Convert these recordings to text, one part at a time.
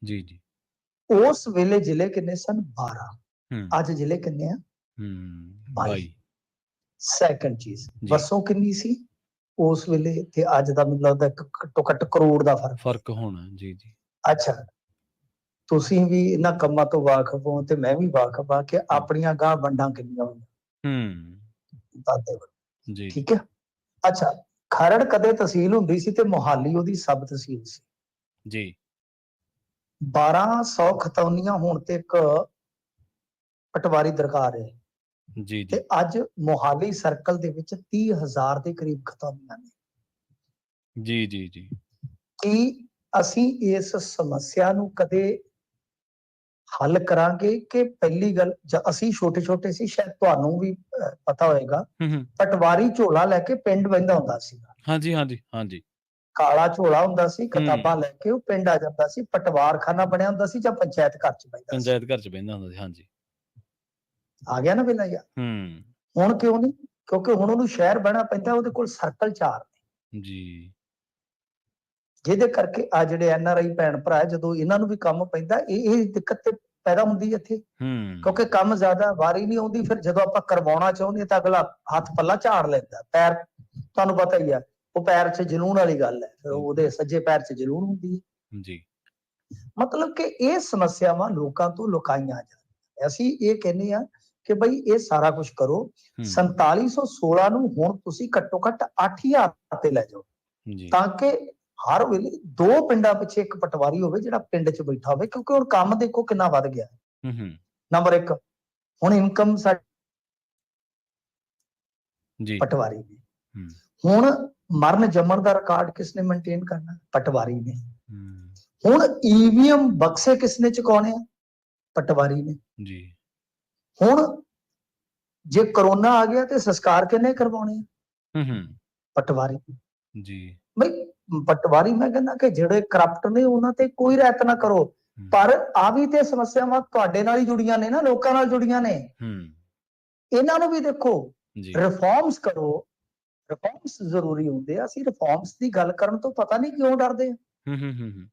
ਜੀ, ਜੀ। ਉਸ ਵੇਲੇ ਜ਼ਿਲ੍ਹੇ ਕਿੰਨੇ ਸਨ? 12। ਹੂੰ, ਅੱਜ ਜ਼ਿਲ੍ਹੇ ਕਿੰਨੇ ਆ? 22। 22 ਸੈਕੰਡ ਚੀਜ਼, ਜੀ, ਵਸੋਂ ਕਿੰਨੀ ਸੀ ਉਸ ਵੇਲੇ ਤੇ ਅੱਜ ਦਾ? ਮੈਨੂੰ ਲੱਗਦਾ ਘੱਟੋ ਘੱਟ ਕਰੋੜ ਦਾ ਫਰਕ ਹੋਏਗਾ। ਫ਼ਰਕ ਹੋਣਾ। ਜੀ, ਜੀ। ਅੱਛਾ, ਤੁਸੀਂ ਵੀ ਇਹਨਾਂ ਕੰਮਾਂ ਤੋਂ ਵਾਕਫ ਹੋ ਤੇ ਮੈਂ ਵੀ ਵਾਕਫ ਆ ਕਿ ਹੂੰ, ਆਪਣੀਆਂ ਗਾਂ ਵੰਡਾਂ ਕਿੰਨੀਆਂ ਹੋਈਆਂ ਹੂੰ, ਦਾਦੇ ਵੱਲ। ਜੀ, ਜੀ, ਠੀਕ ਹੈ। ਅੱਛਾ, ਖਰੜ ਕਦੇ ਤਹਿਸੀਲ ਹੁੰਦੀ ਸੀ ਤੇ ਮੋਹਾਲੀ ਉਹਦੀ ਸਬ ਤਹਿਸੀਲ ਸੀ। ਜੀ। 1200 ਖਤੌਨੀਆਂ ਹੁਣ ਤੇ ਇੱਕ ਪਟਵਾਰੀ ਦਰਕਾਰ ਹੈ ਜੀ, ਤੇ ਜੀ, ਅੱਜ ਮੋਹਾਲੀ ਸਰਕਲ ਦੇ ਵਿੱਚ 30,000 ਦੇ ਕਰੀਬ ਖਤੌਨੀਆਂ ਨੇ। ਜੀ, ਜੀ, ਜੀ। ਕੀ ਅਸੀਂ ਇਸ ਸਮੱਸਿਆ ਨੂੰ ਕਦੇ ਹੱਲ ਕਰਾਂਗੇ? ਕਿ ਪਹਿਲੀ ਗੱਲ, ਅਸੀਂ ਛੋਟੇ ਛੋਟੇ ਸੀ, ਸ਼ਾਇਦ ਤੁਹਾਨੂੰ ਵੀ ਪਤਾ ਹੋਏਗਾ, ਹੂੰ, ਹੂੰ। ਪਟਵਾਰੀ ਝੋਲਾ ਲੈ ਕੇ ਪਿੰਡ ਵਹਿੰਦਾ ਹੁੰਦਾ ਸੀ। ਹਾਂਜੀ, ਹਾਂਜੀ, ਹਾਂਜੀ। ਕਾਲਾ ਝੋਲਾ ਹੁੰਦਾ ਸੀ, ਹੂੰ, ਕਿਤਾਬਾਂ ਲੈ ਕੇ ਉਹ ਪਿੰਡ ਆ ਜਾਂਦਾ ਸੀ। ਪਟਵਾਰਖਾਨਾ ਬਣਿਆ ਹੁੰਦਾ ਸੀ ਜਾਂ ਪੰਚਾਇਤ ਘਰ ਚ ਬਹਿੰਦਾ ਸੀ। ਪੰਚਾਇਤ ਘਰ 'ਚ ਬਹਿੰਦਾ ਹੁੰਦਾ ਸੀ। ਹਾਂਜੀ। ਆ ਗਿਆ ਨਾ ਵੇਲਾ ਯਾਰ। ਹੂੰ, ਹੁਣ ਕਿਉਂ ਨਹੀਂ? ਕਿਉਂਕਿ ਹੁਣ ਉਹਨੂੰ ਸ਼ਹਿਰ ਬਹਿਣਾ ਪੈਂਦਾ, ਉਹਦੇ ਕੋਲ ਸਰਕਲ 4 ਨੇ। ਜੀ। ਜਿਹਦੇ ਕਰਕੇ ਆ ਜਿਹੜੇ NRI ਭੈਣ ਭਰਾ, ਜਦੋਂ ਇਹਨਾਂ ਨੂੰ ਵੀ ਕੰਮ ਪੈਂਦਾ, ਇਹ ਦਿੱਕਤ ਤੇ ਪੈਦਾ ਹੁੰਦੀ ਹੈ ਇੱਥੇ। ਹੂੰ, ਕਿਉਂਕਿ ਕੰਮ ਜ਼ਿਆਦਾ, ਵਾਰੀ ਨਹੀਂ ਆਉਂਦੀ। ਫਿਰ ਜਦੋਂ ਆਪਾਂ ਕਰਵਾਉਣਾ ਚਾਹੁੰਦੇ ਤਾਂ ਅਗਲਾ ਹੱਥ ਪੱਲਾ ਝਾੜ ਲੈਂਦਾ। ਪੈਰ, ਤੁਹਾਨੂੰ ਪਤਾ ਹੀ ਆ, ਉਹ ਪੈਰ 'ਚ ਜਨੂਨ ਵਾਲੀ ਗੱਲ ਹੈ। ਫਿਰ ਉਹਦੇ ਸੱਜੇ ਪੈਰ 'ਚ ਜਨੂਨ ਹੁੰਦੀ ਹੈ। ਜੀ। ਮਤਲਬ ਕਿ ਇਹ ਸਮੱਸਿਆਵਾਂ ਲੋਕਾਂ ਤੋਂ ਲੁਕਾਈਆਂ ਜਾਂਦੀਆਂ। ਅਸੀਂ ਇਹ ਕਹਿੰਦੇ ਆ ਕਿ ਬਈ ਇਹ ਸਾਰਾ ਕੁਝ ਕਰੋ। ਹੂੰ, 4716 ਨੂੰ ਹੁਣ ਤੁਸੀਂ ਘੱਟੋ ਘੱਟ 8000 ਤੇ ਲੈ ਜਾਓ, ਜੀ। ਤਾਂ ਕਿ ਹਰ ਵੇਲੇ 2 ਪਿੰਡਾਂ ਪਿੱਛੇ ਇੱਕ ਪਟਵਾਰੀ ਹੋਵੇ ਜਿਹੜਾ ਪਿੰਡ 'ਚ ਬੈਠਾ ਹੋਵੇ। ਕਿਉਂਕਿ ਹੁਣ ਕੰਮ ਦੇਖੋ ਕਿੰਨਾ ਵੱਧ ਗਿਆ। ਹੂੰ, ਹੂੰ। ਨੰਬਰ 1, ਹੁਣ ਇਨਕਮ ਜੀ। ਪਟਵਾਰੀ ਨੇ। ਹੂੰ, ਹੁਣ ਮਰਨ ਜੰਮਣ ਦਾ ਰਿਕਾਰਡ ਕਿਸਨੇ ਮੇਨਟੇਨ ਕਰਨਾ? ਪਟਵਾਰੀ ਨੇ। ਹੂੰ, ਹੁਣ EVM ਬਕਸੇ ਕਿਸਨੇ ਚੁਕਾਉਣੇ ਆ? ਪਟਵਾਰੀ ਨੇ। ਜੀ। ਹੁਣ ਜੇ ਕਰੋਨਾ ਆ ਗਿਆ ਤੇ ਸੰਸਕਾਰ ਕਿਹਨੇ ਕਰਵਾਉਣੇ ਆ? ਹੂੰ, ਹੂੰ, ਪਟਵਾਰੀ। ਜੀ। ਬਈ ਪਟਵਾਰੀ, ਮੈਂ ਕਹਿੰਦਾ ਕਿ ਜਿਹੜੇ ਕਰਪਟ ਨੇ ਉਹਨਾਂ ਤੇ ਕੋਈ ਰਹਿਤ ਨਾ ਕਰੋ, ਹੂੰ, ਪਰ ਆ ਵੀ ਤੇ ਸਮੱਸਿਆਵਾਂ ਤੁਹਾਡੇ ਨਾਲ ਹੀ ਜੁੜੀਆਂ ਨੇ ਨਾ, ਲੋਕਾਂ ਨਾਲ ਜੁੜੀਆਂ ਨੇ। ਹੂੰ, ਇਹਨਾਂ ਨੂੰ ਵੀ ਦੇਖੋ, ਜੀ। ਰਿਫਾਰਮਸ ਕਰੋ। ਰਿਫਾਰਮਸ ਜ਼ਰੂਰੀ ਹੁੰਦੇ ਆ। ਅਸੀਂ ਰਿਫਾਰਮਸ ਦੀ ਗੱਲ ਕਰਨ ਤੋਂ ਪਤਾ ਨਹੀਂ ਕਿਉਂ ਡਰਦੇ ਆ। ਹੂੰ, ਹੂੰ, ਹੂੰ, ਹੂੰ,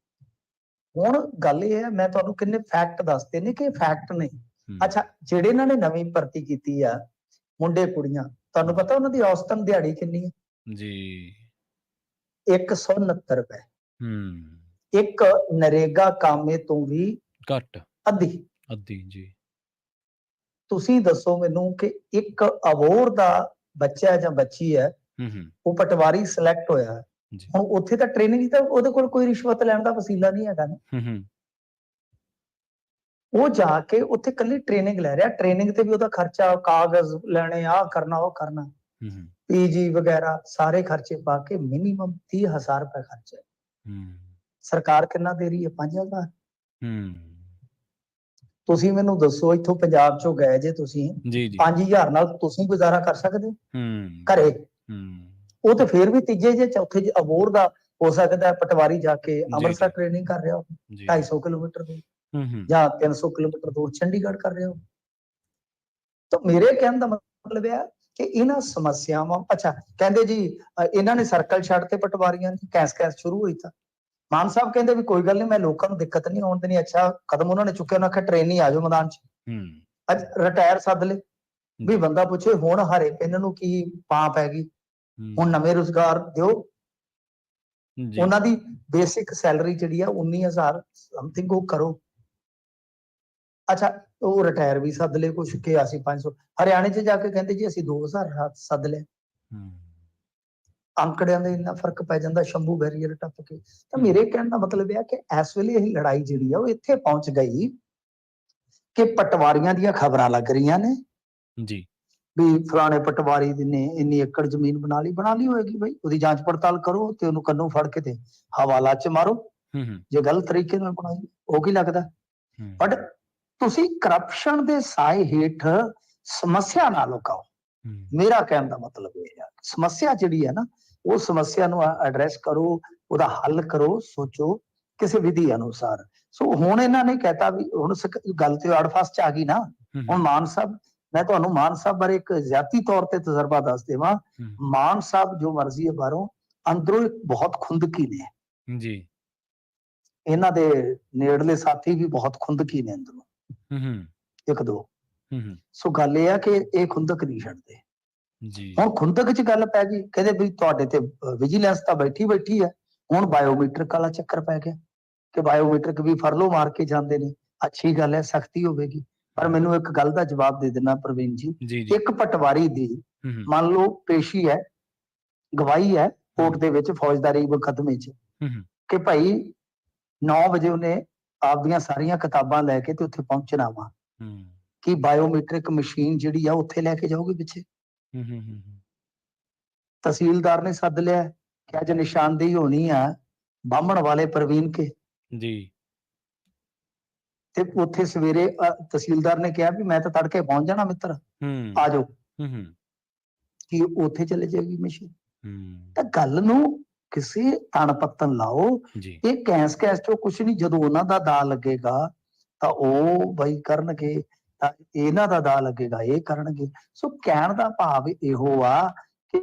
ਹੁਣ ਗੱਲ ਇਹ ਹੈ, ਮੈਂ ਤੁਹਾਨੂੰ ਕਿੰਨੇ ਫੈਕਟ ਦੱਸਦੇ ਨੇ ਕਿ ਫੈਕਟ ਨਹੀਂ। ਹੂੰ, ਅੱਛਾ, ਜਿਹੜੇ ਇਹਨਾਂ ਨੇ ਨਵੀਂ ਭਰਤੀ ਕੀਤੀ ਆ, ਮੁੰਡੇ ਕੁੜੀਆਂ, ਤੁਹਾਨੂੰ ਜੀ, ਪਤਾ ਉਹਨਾਂ ਦੀ ਔਸਤਨ ਦਿਹਾੜੀ ਕਿੰਨੀ ਹੈ? ਜੀ। 169 ਰੁਪਏ। ਹੂੰ, ਇੱਕ ਨਰੇਗਾ ਕਾਮੇ ਤੋਂ ਵੀ ਘੱਟ, ਅੱਧੀ। ਅੱਧੀ, ਜੀ। ਤੁਸੀਂ ਦੱਸੋ ਮੈਨੂੰ ਕਿ ਇੱਕ ਅਬੋਹਰ ਦਾ ਬੱਚਾ ਜਾਂ ਬੱਚੀ ਹੈ, ਹੂੰ, ਹੂੰ, ਉਹ ਪਟਵਾਰੀ ਸਿਲੈਕਟ ਹੋਇਆ, ਜੀ। ਹੁਣ ਉੱਥੇ ਤਾਂ ਟ੍ਰੇਨਿੰਗ, ਤਾਂ ਉਹਦੇ ਕੋਲ ਕੋਈ ਰਿਸ਼ਵਤ ਲੈਣ ਦਾ ਵਸੀਲਾ ਨਹੀਂ ਹੈਗਾ ਨਾ। ਹੂੰ, ਹੂੰ, ਉਹ ਜਾ ਕੇ ਉੱਥੇ ਕੱਲੀ ਟ੍ਰੇਨਿੰਗ ਲੈ ਰਿਹਾ। ਟ੍ਰੇਨਿੰਗ ਤੇ ਵੀ ਉਹਦਾ ਖਰਚਾ, ਕਾਗਜ਼ ਲੈਣੇ, ਆਹ ਕਰਨਾ ਉਹ ਕਰਨਾ, ਹੂੰ, ਹੂੰ, PG ਵਗੈਰਾ ਸਾਰੇ ਖਰਚੇ ਪਾ ਕੇ ਮਿਨੀਮਮ 30,000 ਰੁਪਏ ਖਰਚਾ ਹੈ। ਹੂੰ, ਸਰਕਾਰ ਕਿੰਨਾ ਦੇ ਰਹੀ ਹੈ? 5,000। ਹੂੰ, ਤੁਸੀਂ ਮੈਨੂੰ ਦੱਸੋ, ਇੱਥੋਂ ਪੰਜਾਬ ਚੋਂ ਗਏ ਜੇ ਤੁਸੀਂ, ਜੀ, ਜੀ। 5,000 ਨਾਲ ਤੁਸੀਂ ਗੁਜ਼ਾਰਾ ਕਰ ਸਕਦੇ ਹੋ ਹੂੰ, ਘਰੇ? ਹੂੰ, ਉਹ ਤੇ ਫੇਰ ਵੀ ਤੀਜੇ ਜੇ ਚੌਥੇ ਜੇ ਅਬੋਹਰ ਦਾ ਹੋ ਸਕਦਾ ਪਟਵਾਰੀ ਜਾ ਕੇ ਜੀ, ਅੰਮ੍ਰਿਤਸਰ ਜੀ, ਟ੍ਰੇਨਿੰਗ ਕਰ ਰਿਹਾ ਹੋ, ਜੀ। 250 ਕਿਲੋਮੀਟਰ ਦੂਰ, ਹੂੰ, ਹੂੰ, ਜਾਂ 300 ਕਿਲੋਮੀਟਰ ਦੂਰ ਚੰਡੀਗੜ੍ਹ ਕਰ ਰਿਹਾ ਹੋ। ਤਾਂ ਮੇਰੇ ਕਹਿਣ ਦਾ ਮਤਲਬ ਇਹ ਹੈ ਕਿ ਇਹਨਾਂ ਸਮੱਸਿਆਵਾਂ, ਅੱਛਾ ਕਹਿੰਦੇ ਜੀ ਇਹਨਾਂ ਨੇ ਸਰਕਲ ਛੱਡ ਤੇ ਪਟਵਾਰੀਆਂ ਦੀ ਕੈਸ ਸ਼ੁਰੂ ਹੋਈ ਤਾਂ ਮਾਨ ਸਾਹਿਬ ਕਹਿੰਦੇ ਵੀ ਕੋਈ ਗੱਲ ਨਹੀਂ, ਮੈਂ ਲੋਕਾਂ ਨੂੰ ਦਿੱਕਤ ਨਹੀਂ ਆਉਣ ਦੇਣੀ। ਅੱਛਾ ਕਦਮ ਉਹਨਾਂ ਨੇ ਚੁੱਕਿਆ, ਉਹਨਾਂ ਆਖਿਆ ਟ੍ਰੇਨੀ ਆ ਜਾਓ ਮੈਦਾਨ 'ਚ। ਹੂੰ, ਅੱਜ ਰਿਟਾਇਰ ਸੱਦ ਲੈ ਵੀ ਜੀ। ਬੰਦਾ ਪੁੱਛੇ ਹੁਣ ਹਰੇ ਪਿੰਨ ਨੂੰ ਕੀ ਪਾਂ ਪੈ ਗਈ, ਹੁਣ ਹੂੰ, ਨਵੇਂ ਰੁਜ਼ਗਾਰ ਦਿਓ। ਜੀ। ਉਹਨਾਂ ਦੀ ਬੇਸਿਕ ਸੈਲਰੀ ਜਿਹੜੀ ਆ 19,000 ਸਮਥਿੰਗ ਉਹ ਕਰੋ। ਅੱਛਾ, ਉਹ ਰਿਟਾਇਰ ਵੀ ਸੱਦ ਲਏ ਕੁਛ ਕਿ ਅਸੀਂ 500। ਹਰਿਆਣੇ 'ਚ ਜਾ ਕੇ ਕਹਿੰਦੇ ਜੀ ਅਸੀਂ 2,000 ਸੱਦ ਲਿਆ। ਹੂੰ, ਅੰਕੜਿਆਂ ਦਾ ਇੰਨਾ ਫਰਕ ਪੈ ਜਾਂਦਾ ਸ਼ੰਭੂ ਬੈਰੀਅਰ ਟੱਪ ਕੇ। ਤਾਂ ਹੂੰ, ਮੇਰੇ ਕਹਿਣ ਦਾ ਮਤਲਬ ਇਹ ਹੈ ਕਿ ਇਸ ਵੇਲੇ ਇਹ ਲੜਾਈ ਜਿਹੜੀ ਆ ਉਹ ਇੱਥੇ ਪਹੁੰਚ ਗਈ ਕਿ ਪਟਵਾਰੀਆਂ ਦੀਆਂ ਖਬਰਾਂ ਲੱਗ ਰਹੀਆਂ ਨੇ ਜੀ। ਵੀ ਫਲਾਣੇ ਪਟਵਾਰੀ ਨੇ ਇੰਨੀ ਏਕੜ ਜ਼ਮੀਨ ਬਣਾ ਲਈ ਹੋਏਗੀ। ਬਈ ਉਹਦੀ ਜਾਂਚ ਪੜਤਾਲ ਕਰੋ ਤੇ ਉਹਨੂੰ ਕੰਨੋਂ ਫੜ ਕੇ ਤੇ ਹਵਾਲਾ 'ਚ ਮਾਰੋ ਹੂੰ, ਹੂੰ, ਜੇ ਗਲਤ ਤਰੀਕੇ ਨਾਲ ਬਣਾਈ। ਉਹ ਕੀ ਲੱਗਦਾ? ਹੂੰ, ਬਟ ਤੁਸੀਂ ਕਰਪਸ਼ਨ ਦੇ ਸਾਏ ਹੇਠ ਸਮੱਸਿਆ ਨਾ ਲੁਕਾਓ। ਹੂੰ, ਮੇਰਾ ਕਹਿਣ ਦਾ ਮਤਲਬ ਇਹ ਹੈ, ਸਮੱਸਿਆ ਜਿਹੜੀ ਹੈ ਨਾ, ਉਹ ਸਮੱਸਿਆ ਨੂੰ ਐਡਰੈਸ ਕਰੋ, ਉਹਦਾ ਹੱਲ ਕਰੋ, ਸੋਚੋ ਕਿਸੇ ਵਿਧੀ ਅਨੁਸਾਰ। ਸੋ ਹੁਣ ਇਹਨਾਂ ਨੇ ਕਹਿਤਾ ਵੀ ਹੁਣ ਗੱਲ ਤੇ ਅੜਫਸ 'ਚ ਆ ਗਈ ਨਾ। ਹੂੰ, ਹੁਣ ਮਾਨ ਸਾਹਿਬ, ਮੈਂ ਤੁਹਾਨੂੰ ਮਾਨ ਸਾਹਿਬ ਬਾਰੇ ਇੱਕ ਜ਼ਿਆਤੀ ਤੌਰ ਤੇ ਤਜਰਬਾ ਦੱਸ ਦੇਵਾਂ। ਹੂੰ, ਮਾਨ ਸਾਹਿਬ ਜੋ ਮਰਜ਼ੀ ਹੈ ਬਾਹਰੋਂ, ਅੰਦਰੋਂ ਇੱਕ ਬਹੁਤ ਖੁੰਦਕੀ ਨੇ। ਜੀ। ਇਹਨਾਂ ਦੇ ਨੇੜਲੇ ਸਾਥੀ ਵੀ ਬਹੁਤ ਖੁੰਦਕੀ ਨੇ ਅੰਦਰੋਂ, ਹੂੰ, ਹੂੰ, ਇੱਕ ਦੋ। ਹੂੰ, ਹੂੰ, ਸੋ ਗੱਲ ਇਹ ਆ ਕਿ ਇਹ ਖੁੰਦਕ ਨਹੀਂ ਛੱਡਦੇ। ਜੀ, ਹੁਣ ਖੁੰਦਕ 'ਚ ਗੱਲ ਪੈ ਗਈ, ਕਹਿੰਦੇ ਵੀ ਤੁਹਾਡੇ ਤੇ ਵਿਜੀਲੈਂਸ ਤਾਂ ਬੈਠੀ ਹੈ। ਹੁਣ ਬਾਇਓਮੀਟ੍ਰਿਕ ਵਾਲਾ ਚੱਕਰ ਪੈ ਗਿਆ ਕਿ ਬਾਇਓਮੀਟ੍ਰਿਕ ਵੀ ਫਰਲੋ ਮਾਰ ਕੇ ਜਾਂਦੇ ਨੇ। ਅੱਛੀ ਗੱਲ ਹੈ, ਸਖਤੀ ਹੋਵੇਗੀ, ਪਰ ਮੈਨੂੰ ਇੱਕ ਗੱਲ ਦਾ ਜਵਾਬ ਦੇ ਦੇਣਾ ਪ੍ਰਵੀਨ ਜੀ। ਜੀ, ਜੀ, ਇੱਕ ਪਟਵਾਰੀ ਦੀ ਹੂੰ, ਹੂੰ, ਮੰਨ ਲਓ ਪੇਸ਼ੀ ਹੈ, ਗਵਾਹੀ ਹੈ ਕੋਰਟ ਹੂੰ, ਦੇ ਵਿੱਚ ਫੌਜਦਾਰੀ ਮੁਕੱਦਮੇ 'ਚ ਹੂੰ, ਹੂੰ, ਕਿ ਭਾਈ 9 ਵਜੇ ਉਹਨੇ ਆਪਦੀਆਂ ਸਾਰੀਆਂ ਕਿਤਾਬਾਂ ਲੈ ਕੇ ਤੇ ਉੱਥੇ ਪਹੁੰਚਣਾ ਵਾ, ਹੂੰ, ਕਿ ਬਾਇਓਮੀਟ੍ਰਿਕ ਮਸ਼ੀਨ ਜਿਹੜੀ ਆ ਉੱਥੇ ਲੈ ਕੇ ਜਾਓਗੇ ਪਿੱਛੇ। ਹੂੰ, ਹੂੰ, ਹੂੰ, ਤਹਿਸੀਲਦਾਰ ਨੇ ਸੱਦ ਲਿਆ ਕਿ ਅੱਜ ਨਿਸ਼ਾਨਦੇਹੀ ਹੋਣੀ ਆ ਬਾਹਮਣ ਵਾਲੇ ਪ੍ਰਵੀਨ ਕੇ, ਜੀ, ਤੇ ਉੱਥੇ ਸਵੇਰੇ ਤਹਿਸੀਲਦਾਰ ਨੇ ਕਿਹਾ ਵੀ ਮੈਂ ਤਾਂ ਤੜਕੇ ਪਹੁੰਚ ਜਾਣਾ ਮਿੱਤਰ, ਹੂੰ, ਆ ਜਾਓ, ਹੂੰ, ਹੂੰ, ਕਿ ਉੱਥੇ ਚਲੇ ਜਾਏਗੀ ਮਸ਼ੀਨ। ਹੂੰ, ਤਾਂ ਗੱਲ ਨੂੰ ਕਿਸੇ ਤਣ ਪੱਤਨ ਲਾਓ, ਜੀ, ਇਹ ਕੈਸ ਚੋਂ ਕੁਛ ਨਹੀਂ। ਜਦੋਂ ਉਹਨਾਂ ਦਾ ਦਾ ਲੱਗੇਗਾ ਤਾਂ ਉਹ ਬਈ ਕਰਨਗੇ, ਤਾਂ ਇਹਨਾਂ ਦਾ ਦਾ ਲੱਗੇਗਾ ਇਹ ਕਰਨਗੇ। ਸੋ ਕਹਿਣ ਦਾ ਭਾਵ ਇਹੋ ਆ ਕਿ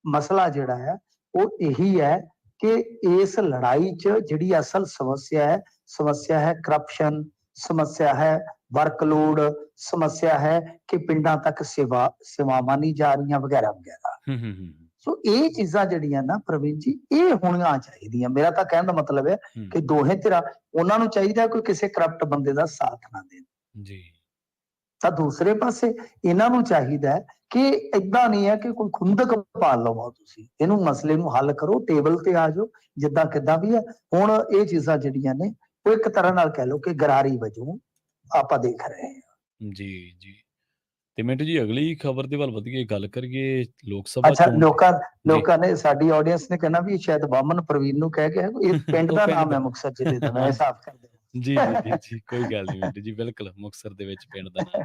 ਮਸਲਾ ਜਿਹੜਾ ਹੈ ਉਹ ਇਹੀ ਹੈ ਕਿ ਇਸ ਲੜਾਈ 'ਚ ਜਿਹੜੀ ਅਸਲ ਸਮੱਸਿਆ ਹੈ ਕਰਪਸ਼ਨ, ਸਮੱਸਿਆ ਹੈ ਵਰਕਲੋਡ, ਸਮੱਸਿਆ ਹੈ ਕਿ ਪਿੰਡਾਂ ਤੱਕ ਸੇਵਾਵਾਂ ਨਹੀਂ ਜਾ ਰਹੀਆਂ ਵਗੈਰਾ ਵਗੈਰਾ। ਹੂੰ, ਹੂੰ, ਹੂੰ, ਸੋ ਇਹ ਚੀਜ਼ਾਂ ਜਿਹੜੀਆਂ ਨਾ ਪ੍ਰਵੀਨ ਜੀ, ਇਹ ਹੋਣੀਆਂ ਚਾਹੀਦੀਆਂ। ਮੇਰਾ ਤਾਂ ਕਹਿਣ ਦਾ ਮਤਲਬ ਹੈ ਹੂੰ, ਕਿ ਦੋਹੇ ਧਿਰਾਂ, ਉਹਨਾਂ ਨੂੰ ਚਾਹੀਦਾ ਕੋਈ ਕਿਸੇ ਕਰਪਟ ਬੰਦੇ ਦਾ ਸਾਥ ਨਾ ਦੇਣ, ਜੀ, ਤਾਂ ਦੂਸਰੇ ਪਾਸੇ ਇਹਨਾਂ ਨੂੰ ਚਾਹੀਦਾ ਹੈ ਕਿ ਏਦਾਂ ਨਹੀਂ ਹੈ ਕਿ ਕੋਈ ਖੁੰਦਕ ਪਾਲ ਲਵੋ, ਤੁਸੀਂ ਇਹਨੂੰ ਮਸਲੇ ਨੂੰ ਹੱਲ ਕਰੋ, ਟੇਬਲ ਤੇ ਆ ਜਾਓ, ਜਿੱਦਾਂ ਕਿੱਦਾਂ ਵੀ ਹੈ। ਹੁਣ ਇਹ ਚੀਜ਼ਾਂ ਜਿਹੜੀਆਂ ਨੇ ਉਹ ਇੱਕ ਤਰ੍ਹਾਂ ਨਾਲ ਕਹਿ ਲਓ ਕਿ ਗਰਾਰੀ ਵਜੋਂ ਆਪਾਂ ਦੇਖ ਰਹੇ ਹਾਂ। ਜੀ, ਜੀ। ਤੇ ਮਿੰਟੂ ਜੀ, ਅਗਲੀ ਖਬਰ ਦੇ ਵੱਲ ਵਧੀਆ ਗੱਲ ਕਰੀਏ। ਲੋਕ ਸਭਾ ਅੱਛਾ, ਚੋਣ ਜੀ, ਲੋਕਾਂ ਨੇ, ਸਾਡੀ ਆਡੀਅנס ਨੇ ਕਹਿਣਾ ਵੀ ਸ਼ਾਇਦ ਬਾਮਨ ਪ੍ਰਵੀਨ ਨੂੰ ਕਹਿ ਗਿਆ, ਇਹ ਪਿੰਡ ਉਹ ਦਾ ਪਿੰਡ ਨਾਮ ਹੈ ਮੁਕਤਸਰ ਜ਼ਿਲ੍ਹੇ ਦਾ, ਮੈਂ ਹਾਂਜੀ, ਹਿਸਾਬ ਕਰ ਜੀ, ਜੀ, ਜੀ, ਦਿਆਂ। ਜੀ, ਕੋਈ ਗੱਲ ਨਹੀਂ ਮਿੰਟੂ ਜੀ, ਬਿਲਕੁਲ ਮੁਕਤਸਰ ਦੇ ਵਿੱਚ ਪਿੰਡ ਦਾ ਨਾਂ।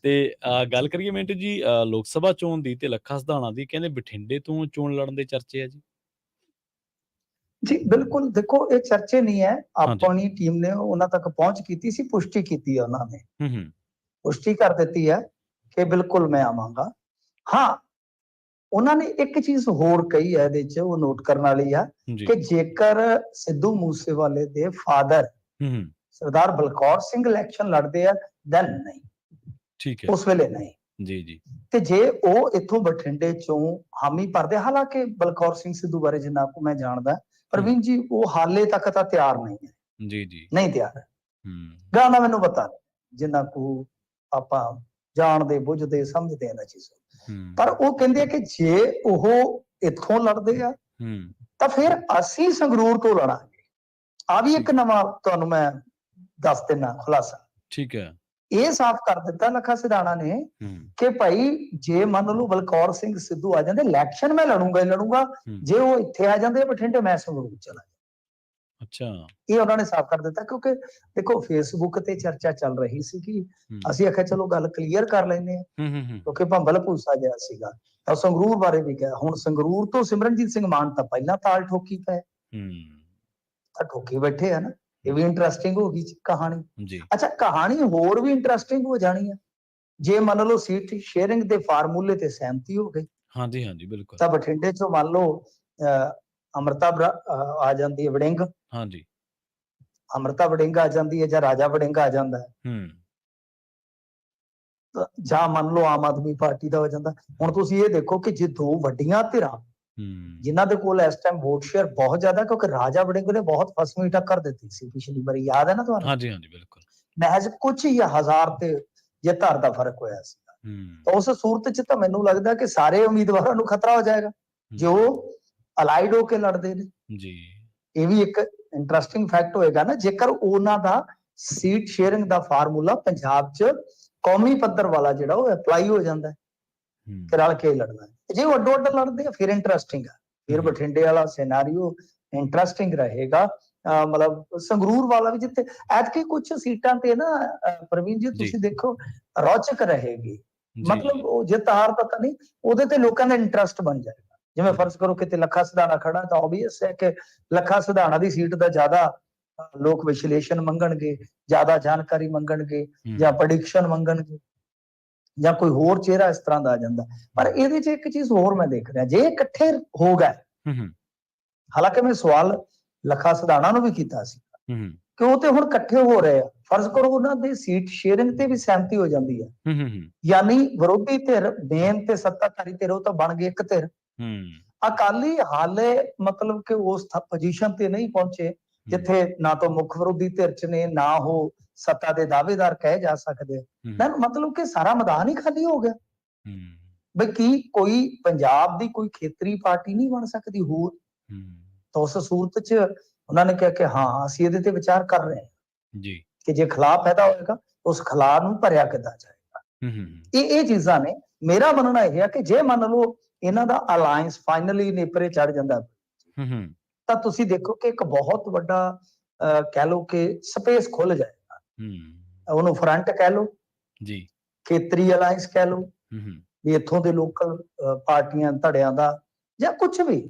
ਤੇ ਗੱਲ ਕਰੀਏ ਮਿੰਟੂ ਜੀ ਲੋਕ ਸਭਾ ਚੋਣ ਦੀ ਤੇ ਲੱਖਾ ਸਿਧਾਣਾ ਦੀ, ਕਹਿੰਦੇ ਬਠਿੰਡੇ ਤੋਂ ਚੋਣ ਲੜਨ ਦੇ ਚਰਚੇ ਆ ਜੀ। ਜੀ ਬਿਲਕੁਲ, ਦੇਖੋ ਇਹ ਚਰਚੇ ਨਹੀਂ ਹੈ, ਹਾਂਜੀ, ਆਪਣੀ ਟੀਮ ਨੇ ਉਹਨਾਂ ਤੱਕ ਪਹੁੰਚ ਕੀਤੀ ਸੀ, ਪੁਸ਼ਟੀ ਕੀਤੀ ਹੈ ਉਹਨਾਂ ਨੇ, ਹੂੰ, ਹੂੰ, ਪੁਸ਼ਟੀ ਕਰ ਦਿੱਤੀ ਹੈ ਕਿ ਬਿਲਕੁਲ ਮੈਂ ਆਵਾਂਗਾ। ਹਾਂ, ਉਹਨਾਂ ਨੇ ਇੱਕ ਚੀਜ਼ ਹੋਰ ਕਹੀ ਹੈ ਇਹਦੇ 'ਚ, ਉਹ ਨੋਟ ਕਰਨ ਵਾਲੀ ਆ ਜੀ, ਕਿ ਜੇਕਰ ਸਿੱਧੂ ਮੂਸੇਵਾਲੇ ਦੇ ਫਾਦਰ ਹੂੰ, ਹੂੰ, ਸਰਦਾਰ ਬਲਕੌਰ ਸਿੰਘ ਇਲੈਕਸ਼ਨ ਲੜਦੇ ਆ, ਦੈਨ ਨਹੀਂ, ਠੀਕ ਹੈ, ਉਸ ਵੇਲੇ ਨਹੀਂ। ਜੀ, ਜੀ, ਤੇ ਜੇ ਉਹ ਇੱਥੋਂ ਬਠਿੰਡੇ ਚੋਂ ਹਾਮੀ ਭਰਦੇ, ਹਾਲਾਂਕਿ ਬਲਕੌਰ ਸਿੰਘ ਸਿੱਧੂ ਬਾਰੇ ਜਿੰਨਾ ਕੁ ਮੈਂ ਜਾਣਦਾ ਪ੍ਰਵੀਨ ਜੀ, ਉਹ ਹਾਲੇ ਤੱਕ ਤਾਂ ਤਿਆਰ ਨਹੀਂ ਹੈ, ਜੀ, ਜੀ, ਨਹੀਂ ਤਿਆਰ ਹੈ। ਹੂੰ, ਗਾਣਾ ਮੈਨੂੰ ਪਤਾ ਨਹੀਂ, ਜਿੰਨਾ ਕੁ ਆਪਾਂ ਜਾਣਦੇ ਬੁੱਝਦੇ ਸਮਝਦੇ ਇਹਨਾਂ ਚੀਜ਼ਾਂ, ਹੂੰ, ਪਰ ਉਹ ਕਹਿੰਦੇ ਆ ਕਿ ਜੇ ਉਹ ਇੱਥੋਂ ਲੜਦੇ ਆ ਹੂੰ, ਤਾਂ ਫਿਰ ਅਸੀਂ ਸੰਗਰੂਰ ਤੋਂ ਲੜਾਂਗੇ। ਆ ਵੀ ਇੱਕ ਨਵਾਂ ਤੁਹਾਨੂੰ ਮੈਂ ਦੱਸ ਦਿੰਦਾ ਖੁਲਾਸਾ। ਠੀਕ ਹੈ, ਇਹ ਸਾਫ਼ ਕਰ ਦਿੱਤਾ ਲੱਖਾ ਸਿਧਾਣਾ ਨੇ ਹੂੰ, ਕਿ ਭਾਈ ਜੇ ਮੰਨ ਲਓ ਬਲਕੌਰ ਸਿੰਘ ਸਿੱਧੂ ਆ ਜਾਂਦੇ, ਇਲੈਕਸ਼ਨ ਮੈਂ ਲੜੂੰਗਾ ਹੀ ਲੜੂੰਗਾ, ਹੂੰ, ਜੇ ਉਹ ਇੱਥੇ ਆ ਜਾਂਦੇ ਬਠਿੰਡੇ, ਮੈਂ ਸੰਗਰੂਰ ਚਲਾ ਜਾਂਦਾ। ਅੱਛਾ, ਇਹ ਉਹਨਾਂ ਨੇ ਸਾਫ਼ ਕਰ ਦਿੱਤਾ, ਕਿਉਂਕਿ ਦੇਖੋ ਫੇਸਬੁੱਕ ਤੇ ਚਰਚਾ ਚੱਲ ਰਹੀ ਸੀ ਕਿ ਹੂੰ, ਅਸੀਂ ਆਖਿਆ ਚਲੋ ਗੱਲ ਕਲੀਅਰ ਕਰ ਲੈਂਦੇ ਹਾਂ, ਹੂੰ, ਹੂੰ, ਹੂੰ, ਕਿਉਂਕਿ ਭੰਬਲ ਭੂਸਾ ਜਿਹਾ ਸੀਗਾ। ਤਾਂ ਸੰਗਰੂਰ ਬਾਰੇ ਵੀ ਕਿਹਾ, ਹੁਣ ਸੰਗਰੂਰ ਤੋਂ ਸਿਮਰਨਜੀਤ ਸਿੰਘ ਮਾਨ ਤਾਂ ਪਹਿਲਾਂ ਤਾਲ ਠੋਕੀ ਪਏ, ਹੂੰ, ਤਾਂ ਠੋਕੀ ਬੈਠੇ ਆ ਨਾ। ਇਹ ਵੀ ਇੰਟਰਸਟਿੰਗ ਹੋ ਗਈ ਕਹਾਣੀ। ਜੀ, ਅੱਛਾ, ਕਹਾਣੀ ਹੋਰ ਵੀ ਇੰਟਰਸਟਿੰਗ ਹੋ ਜਾਣੀ ਹੈ ਜੇ ਮੰਨ ਲਓ ਸੀਟ ਸ਼ੇਅਰਿੰਗ ਦੇ ਫਾਰਮੂਲੇ ਤੇ ਸਹਿਮਤੀ ਹੋ ਗਈ, ਹਾਂਜੀ, ਹਾਂਜੀ, ਬਿਲਕੁਲ, ਤਾਂ ਬਠਿੰਡੇ ਚੋਂ ਮੰਨ ਲਓ ਅਮਰਤਾ ਆ ਜਾਂਦੀ ਹੈ ਵੜਿੰਗ, ਹਾਂਜੀ, ਅਮਰਤਾ ਵੜਿੰਗ ਆ ਜਾਂਦੀ ਹੈ ਜਾਂ ਰਾਜਾ ਵੜਿੰਗ ਆ ਜਾਂਦਾ ਹੈ, ਹੂੰ, ਜਾਂ ਮੰਨ ਲਓ ਆਮ ਆਦਮੀ ਪਾਰਟੀ ਦਾ ਹੋ ਜਾਂਦਾ। ਹੁਣ ਤੁਸੀਂ ਇਹ ਦੇਖੋ ਕਿ ਜੇ ਦੋ ਵੱਡੀਆਂ ਧਿਰਾਂ ਹੂੰ, ਜਿਨ੍ਹਾਂ ਦੇ ਕੋਲ ਇਸ ਟਾਈਮ ਵੋਟ ਸ਼ੇਅਰ ਬਹੁਤ ਜ਼ਿਆਦਾ, ਕਿਉਂਕਿ ਰਾਜਾ ਵੜਿੰਗ ਨੇ ਬਹੁਤ ਫਸਵੀਂ ਟੱਕਰ ਦਿੱਤੀ ਸੀ ਪਿਛਲੀ ਵਾਰੀ, ਯਾਦ ਹੈ ਨਾ ਤੁਹਾਨੂੰ, ਹਾਂਜੀ, ਹਾਂਜੀ, ਬਿਲਕੁਲ, ਮਹਿਜ਼ ਕੁਝ ਹੀ 1000 ਤੇ ਜਿੱਤ ਹਾਰ ਦਾ ਫਰਕ ਹੋਇਆ ਸੀ। ਹੂੰ, ਤਾਂ ਉਸ ਸੂਰਤ 'ਚ ਤਾਂ ਮੈਨੂੰ ਲੱਗਦਾ ਕਿ ਸਾਰੇ ਉਮੀਦਵਾਰਾਂ ਨੂੰ ਖਤਰਾ ਹੋ ਜਾਏਗਾ ਜੋ ਅਲਾਈਡ ਹੋ ਕੇ ਲੜਦੇ ਨੇ। ਜੀ, ਇਹ ਵੀ ਇੱਕ ਇੰਟਰਸਟਿੰਗ ਫੈਕਟ ਹੋਏਗਾ ਨਾ, ਜੇਕਰ ਉਹਨਾਂ ਦਾ ਸੀਟ ਸ਼ੇਅਰਿੰਗ ਦਾ ਫਾਰਮੂਲਾ ਪੰਜਾਬ 'ਚ ਕੌਮੀ ਪੱਧਰ ਵਾਲਾ ਜਿਹੜਾ ਉਹ ਅਪਲਾਈ ਹੋ ਜਾਂਦਾ ਹੈ ਹੂੰ, ਕਿ ਰਲ ਕੇ ਲੜਨਾ। ਜੇ ਉਹ ਅੱਡੋ ਅੱਡ ਲੜਦੇ ਆ ਫਿਰ ਇੰਟਰਸਟਿੰਗ ਆ, ਫਿਰ ਬਠਿੰਡੇ ਵਾਲਾ ਸਿਨੈਰੀਓ ਇੰਟਰਸਟਿੰਗ ਰਹੇਗਾ। ਮਤਲਬ ਸੰਗਰੂਰ ਵਾਲਾ ਵੀ, ਜਿੱਥੇ ਐਤਕੀ ਕੁਝ ਸੀਟਾਂ ਤੇ ਨਾ ਪ੍ਰਵੀਨ ਜੀ ਤੁਸੀਂ ਦੇਖੋ ਰੌਚਕ ਰਹੇਗੀ, ਮਤਲਬ ਉਹ ਜਿੱਤ ਹਾਰ ਦਾ ਤਾਂ ਨਹੀਂ, ਉਹਦੇ ਤੇ ਲੋਕਾਂ ਦਾ ਇੰਟਰਸਟ ਬਣ ਜਾਏਗਾ। ਜਿਵੇਂ ਫਰਜ਼ ਕਰੋ ਕਿਤੇ ਲੱਖਾ ਸਿਧਾਣਾ ਖੜਾ, ਤਾਂ ਆਬਵੀਅਸ ਹੈ ਕਿ ਲੱਖਾ ਸਿਧਾਣਾ ਦੀ ਸੀਟ ਦਾ ਜ਼ਿਆਦਾ ਲੋਕ ਵਿਸ਼ਲੇਸ਼ਣ ਮੰਗਣਗੇ, ਜ਼ਿਆਦਾ ਜਾਣਕਾਰੀ ਮੰਗਣਗੇ, ਜਾਂ ਪ੍ਰੈਡਿਕਸ਼ਨ ਮੰਗਣਗੇ, ਜਾਂ ਕੋਈ ਹੋਰ ਚਿਹਰਾ ਇਸ ਤਰ੍ਹਾਂ ਦਾ ਆ ਜਾਂਦਾ। ਪਰ ਇਹਦੇ 'ਚ ਇੱਕ ਚੀਜ਼ ਹੋਰ ਮੈਂ ਦੇਖ ਰਿਹਾ, ਜੇ ਇਕੱਠੇ ਹੋ ਗਏ, ਹਾਲਾਂਕਿ ਮੈਂ ਸਵਾਲ ਲੱਖਾ ਸਿਧਾਣਾ ਨੂੰ ਵੀ ਕੀਤਾ ਸੀ ਹੂੰ, ਹੂੰ, ਕਿ ਉਹ ਤੇ ਹੁਣ ਇਕੱਠੇ ਹੋ ਰਹੇ ਆ। ਫਰਜ਼ ਕਰੋ ਉਹਨਾਂ ਦੀ ਸੀਟ ਸ਼ੇਅਰਿੰਗ ਤੇ ਵੀ ਸਹਿਮਤੀ ਹੋ ਜਾਂਦੀ ਹੈ, ਹੂੰ, ਹੂੰ, ਹੂੰ, ਯਾਨੀ ਵਿਰੋਧੀ ਧਿਰ ਮੇਨ ਤੇ ਸੱਤਾਧਾਰੀ ਧਿਰ ਉਹ ਤਾਂ ਬਣ ਗਏ ਇੱਕ ਧਿਰ। ਹੂੰ, ਅਕਾਲੀ ਹਾਲੇ ਮਤਲਬ ਕਿ ਉਸ ਪੋਜੀਸ਼ਨ ਤੇ ਨਹੀਂ ਪਹੁੰਚੇ ਜਿੱਥੇ ਨਾ ਤਾਂ ਮੁੱਖ ਵਿਰੋਧੀ ਧਿਰ ਚ ਨੇ, ਨਾ ਉਹ ਸੱਤਾ ਦੇ ਦਾਅਵੇਦਾਰ ਕਹੇ ਜਾ ਸਕਦੇ। ਨਾ ਮਤਲਬ ਕਿ ਸਾਰਾ ਮੈਦਾਨ ਹੀ ਖਾਲੀ ਹੋ ਗਿਆ। ਹੂੰ, ਬਈ ਕੀ ਕੋਈ ਪੰਜਾਬ ਦੀ ਕੋਈ ਖੇਤਰੀ ਪਾਰਟੀ ਨਹੀਂ ਬਣ ਸਕਦੀ ਹੋਰ? ਹੂੰ, ਤਾਂ ਉਸ ਸੂਰਤ ਚ ਉਹਨਾਂ ਨੇ ਕਿਹਾ ਕਿ ਹਾਂ ਅਸੀਂ ਇਹਦੇ ਤੇ ਵਿਚਾਰ ਕਰ ਰਹੇ ਹਾਂ ਜੀ। ਕਿ ਜੇ ਖਲਾਅ ਪੈਦਾ ਹੋਏਗਾ ਉਸ ਖਲਾਅ ਨੂੰ ਭਰਿਆ ਕਿੱਦਾਂ ਜਾਏਗਾ। ਹੂੰ, ਹੂੰ, ਇਹ ਚੀਜ਼ਾਂ ਨੇ। ਮੇਰਾ ਮੰਨਣਾ ਇਹ ਹੈ ਕਿ ਜੇ ਮੰਨ ਲਓ ਇਹਨਾਂ ਦਾ ਅਲਾਈਅੰਸ ਫਾਈਨਲੀ ਨੇਪਰੇ ਚੜ ਜਾਂਦਾ ਹੂੰ, ਹੂੰ, ਤਾਂ ਤੁਸੀਂ ਦੇਖੋ ਕਿ ਇੱਕ ਬਹੁਤ ਵੱਡਾ ਕਹਿ ਲਓ ਕਿ ਸਪੇਸ ਖੁੱਲ ਜਾਏਗਾ। ਹੂੰ, ਉਹਨੂੰ ਫਰੰਟ ਕਹਿ ਲਓ, ਜੀ। ਖੇਤਰੀ ਅਲਾਈਅੰਸ ਕਹਿ ਲਓ, ਹੂੰ, ਹੂੰ, ਵੀ ਇੱਥੋਂ ਦੇ ਲੋਕਲ ਪਾਰਟੀਆਂ ਧੜਿਆਂ ਦਾ ਜਾਂ ਕੁਝ ਵੀ,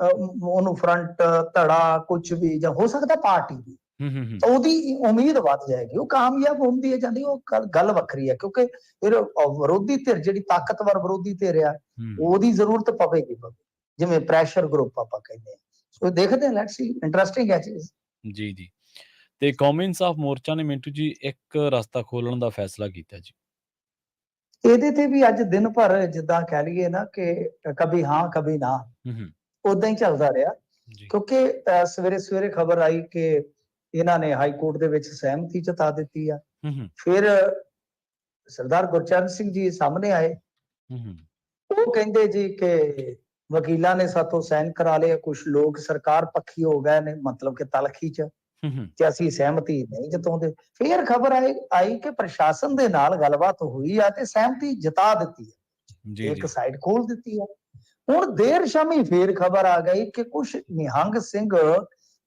ਉਹਨੂੰ ਫਰੰਟ ਧੜਾ ਕੁਝ ਵੀ, ਜਾਂ ਹੋ ਸਕਦਾ ਪਾਰਟੀ ਵੀ, ਹੂੰ, ਹੂੰ, ਹੂੰ, ਤਾਂ ਉਹਦੀ ਉਮੀਦ ਵੱਧ ਜਾਏਗੀ। ਉਹ ਕਾਮਯਾਬ ਹੁੰਦੀ ਹੈ ਜਾਂਦੀ, ਉਹ ਗੱਲ ਵੱਖਰੀ ਹੈ ਕਿਉਂਕਿ ਫਿਰ ਵਿਰੋਧੀ ਧਿਰ ਜਿਹੜੀ ਤਾਕਤਵਰ ਵਿਰੋਧੀ ਧਿਰ ਆ ਉਹਦੀ ਜ਼ਰੂਰਤ ਪਵੇਗੀ ਜਿਵੇਂ ਪ੍ਰੈਸ਼ਰ ਗਰੁੱਪ ਆਪਾਂ ਕਹਿੰਦੇ ਆ। ਸੋ ਦੇਖਦੇ ਹਾਂ, ਲੈਟਸ ਸੀ, ਇੰਟਰਸਟਿੰਗ ਹੈ ਚੀਜ਼। ਜੀ, ਜੀ। ਤੇ ਕੌਮੀ ਇਨਸਾਫ ਮੋਰਚਾ ਨੇ ਮਿੰਟੂ ਜੀ ਇੱਕ ਰਸਤਾ ਖੋਲਣ ਦਾ ਫੈਸਲਾ ਕੀਤਾ ਜੀ। ਇਹਦੇ ਤੇ ਵੀ ਅੱਜ ਦਿਨ ਭਰ ਜਿੱਦਾਂ ਕਹਿ ਲਈਏ ਨਾ ਕਿ ਕभी ਹਾਂ ਕभी ਨਾ, ਹੂੰ, ਹੂੰ, ਉਦਾਂ ਹੀ ਚੱਲਦਾ ਰਿਹਾ। ਜੀ। ਕਿਉਂਕਿ ਸਵੇਰੇ ਸਵੇਰੇ ਖਬਰ ਆਈ ਕਿ ਇਹਨਾਂ ਨੇ ਹਾਈ ਕੋਰਟ ਦੇ ਵਿੱਚ ਸਹਿਮਤੀ ਜਤਾ ਦਿੱਤੀ ਆ। ਹੂੰ, ਹੂੰ, ਫਿਰ ਸਰਦਾਰ ਗੁਰਚਰਨ ਸਿੰਘ ਜੀ ਸਾਹਮਣੇ ਆਏ, ਹੂੰ, ਹੂੰ, ਉਹ ਕਹਿੰਦੇ ਜੀ ਕਿ ਵਕੀਲਾਂ ਨੇ ਸਾਥੋਂ ਸਾਈਨ ਕਰਾ ਲਏ, ਕੁਝ ਲੋਕ ਸਰਕਾਰ ਪੱਖੀ ਹੋ ਗਏ ਨੇ, ਮਤਲਬ ਕਿ ਤਲਖੀ ਚ, ਹੂੰ, ਹੂੰ, ਕਿ ਅਸੀਂ ਸਹਿਮਤੀ ਨਹੀਂ ਜਤਾਉਂਦੇ। ਫਿਰ ਖਬਰ ਆਈ ਕਿ ਪ੍ਰਸ਼ਾਸਨ ਦੇ ਨਾਲ ਗੱਲਬਾਤ ਹੋਈ ਆ ਤੇ ਸਹਿਮਤੀ ਜਤਾ ਦਿੱਤੀ ਜੀ, ਹੈ, ਇੱਕ ਜੀ। ਸਾਈਡ ਖੋਲ ਦਿੱਤੀ ਹੈ। ਹੁਣ ਦੇਰ ਸ਼ਾਮੀ ਫੇਰ ਖਬਰ ਆ ਗਈ ਕਿ ਕੁਝ ਨਿਹੰਗ ਸਿੰਘ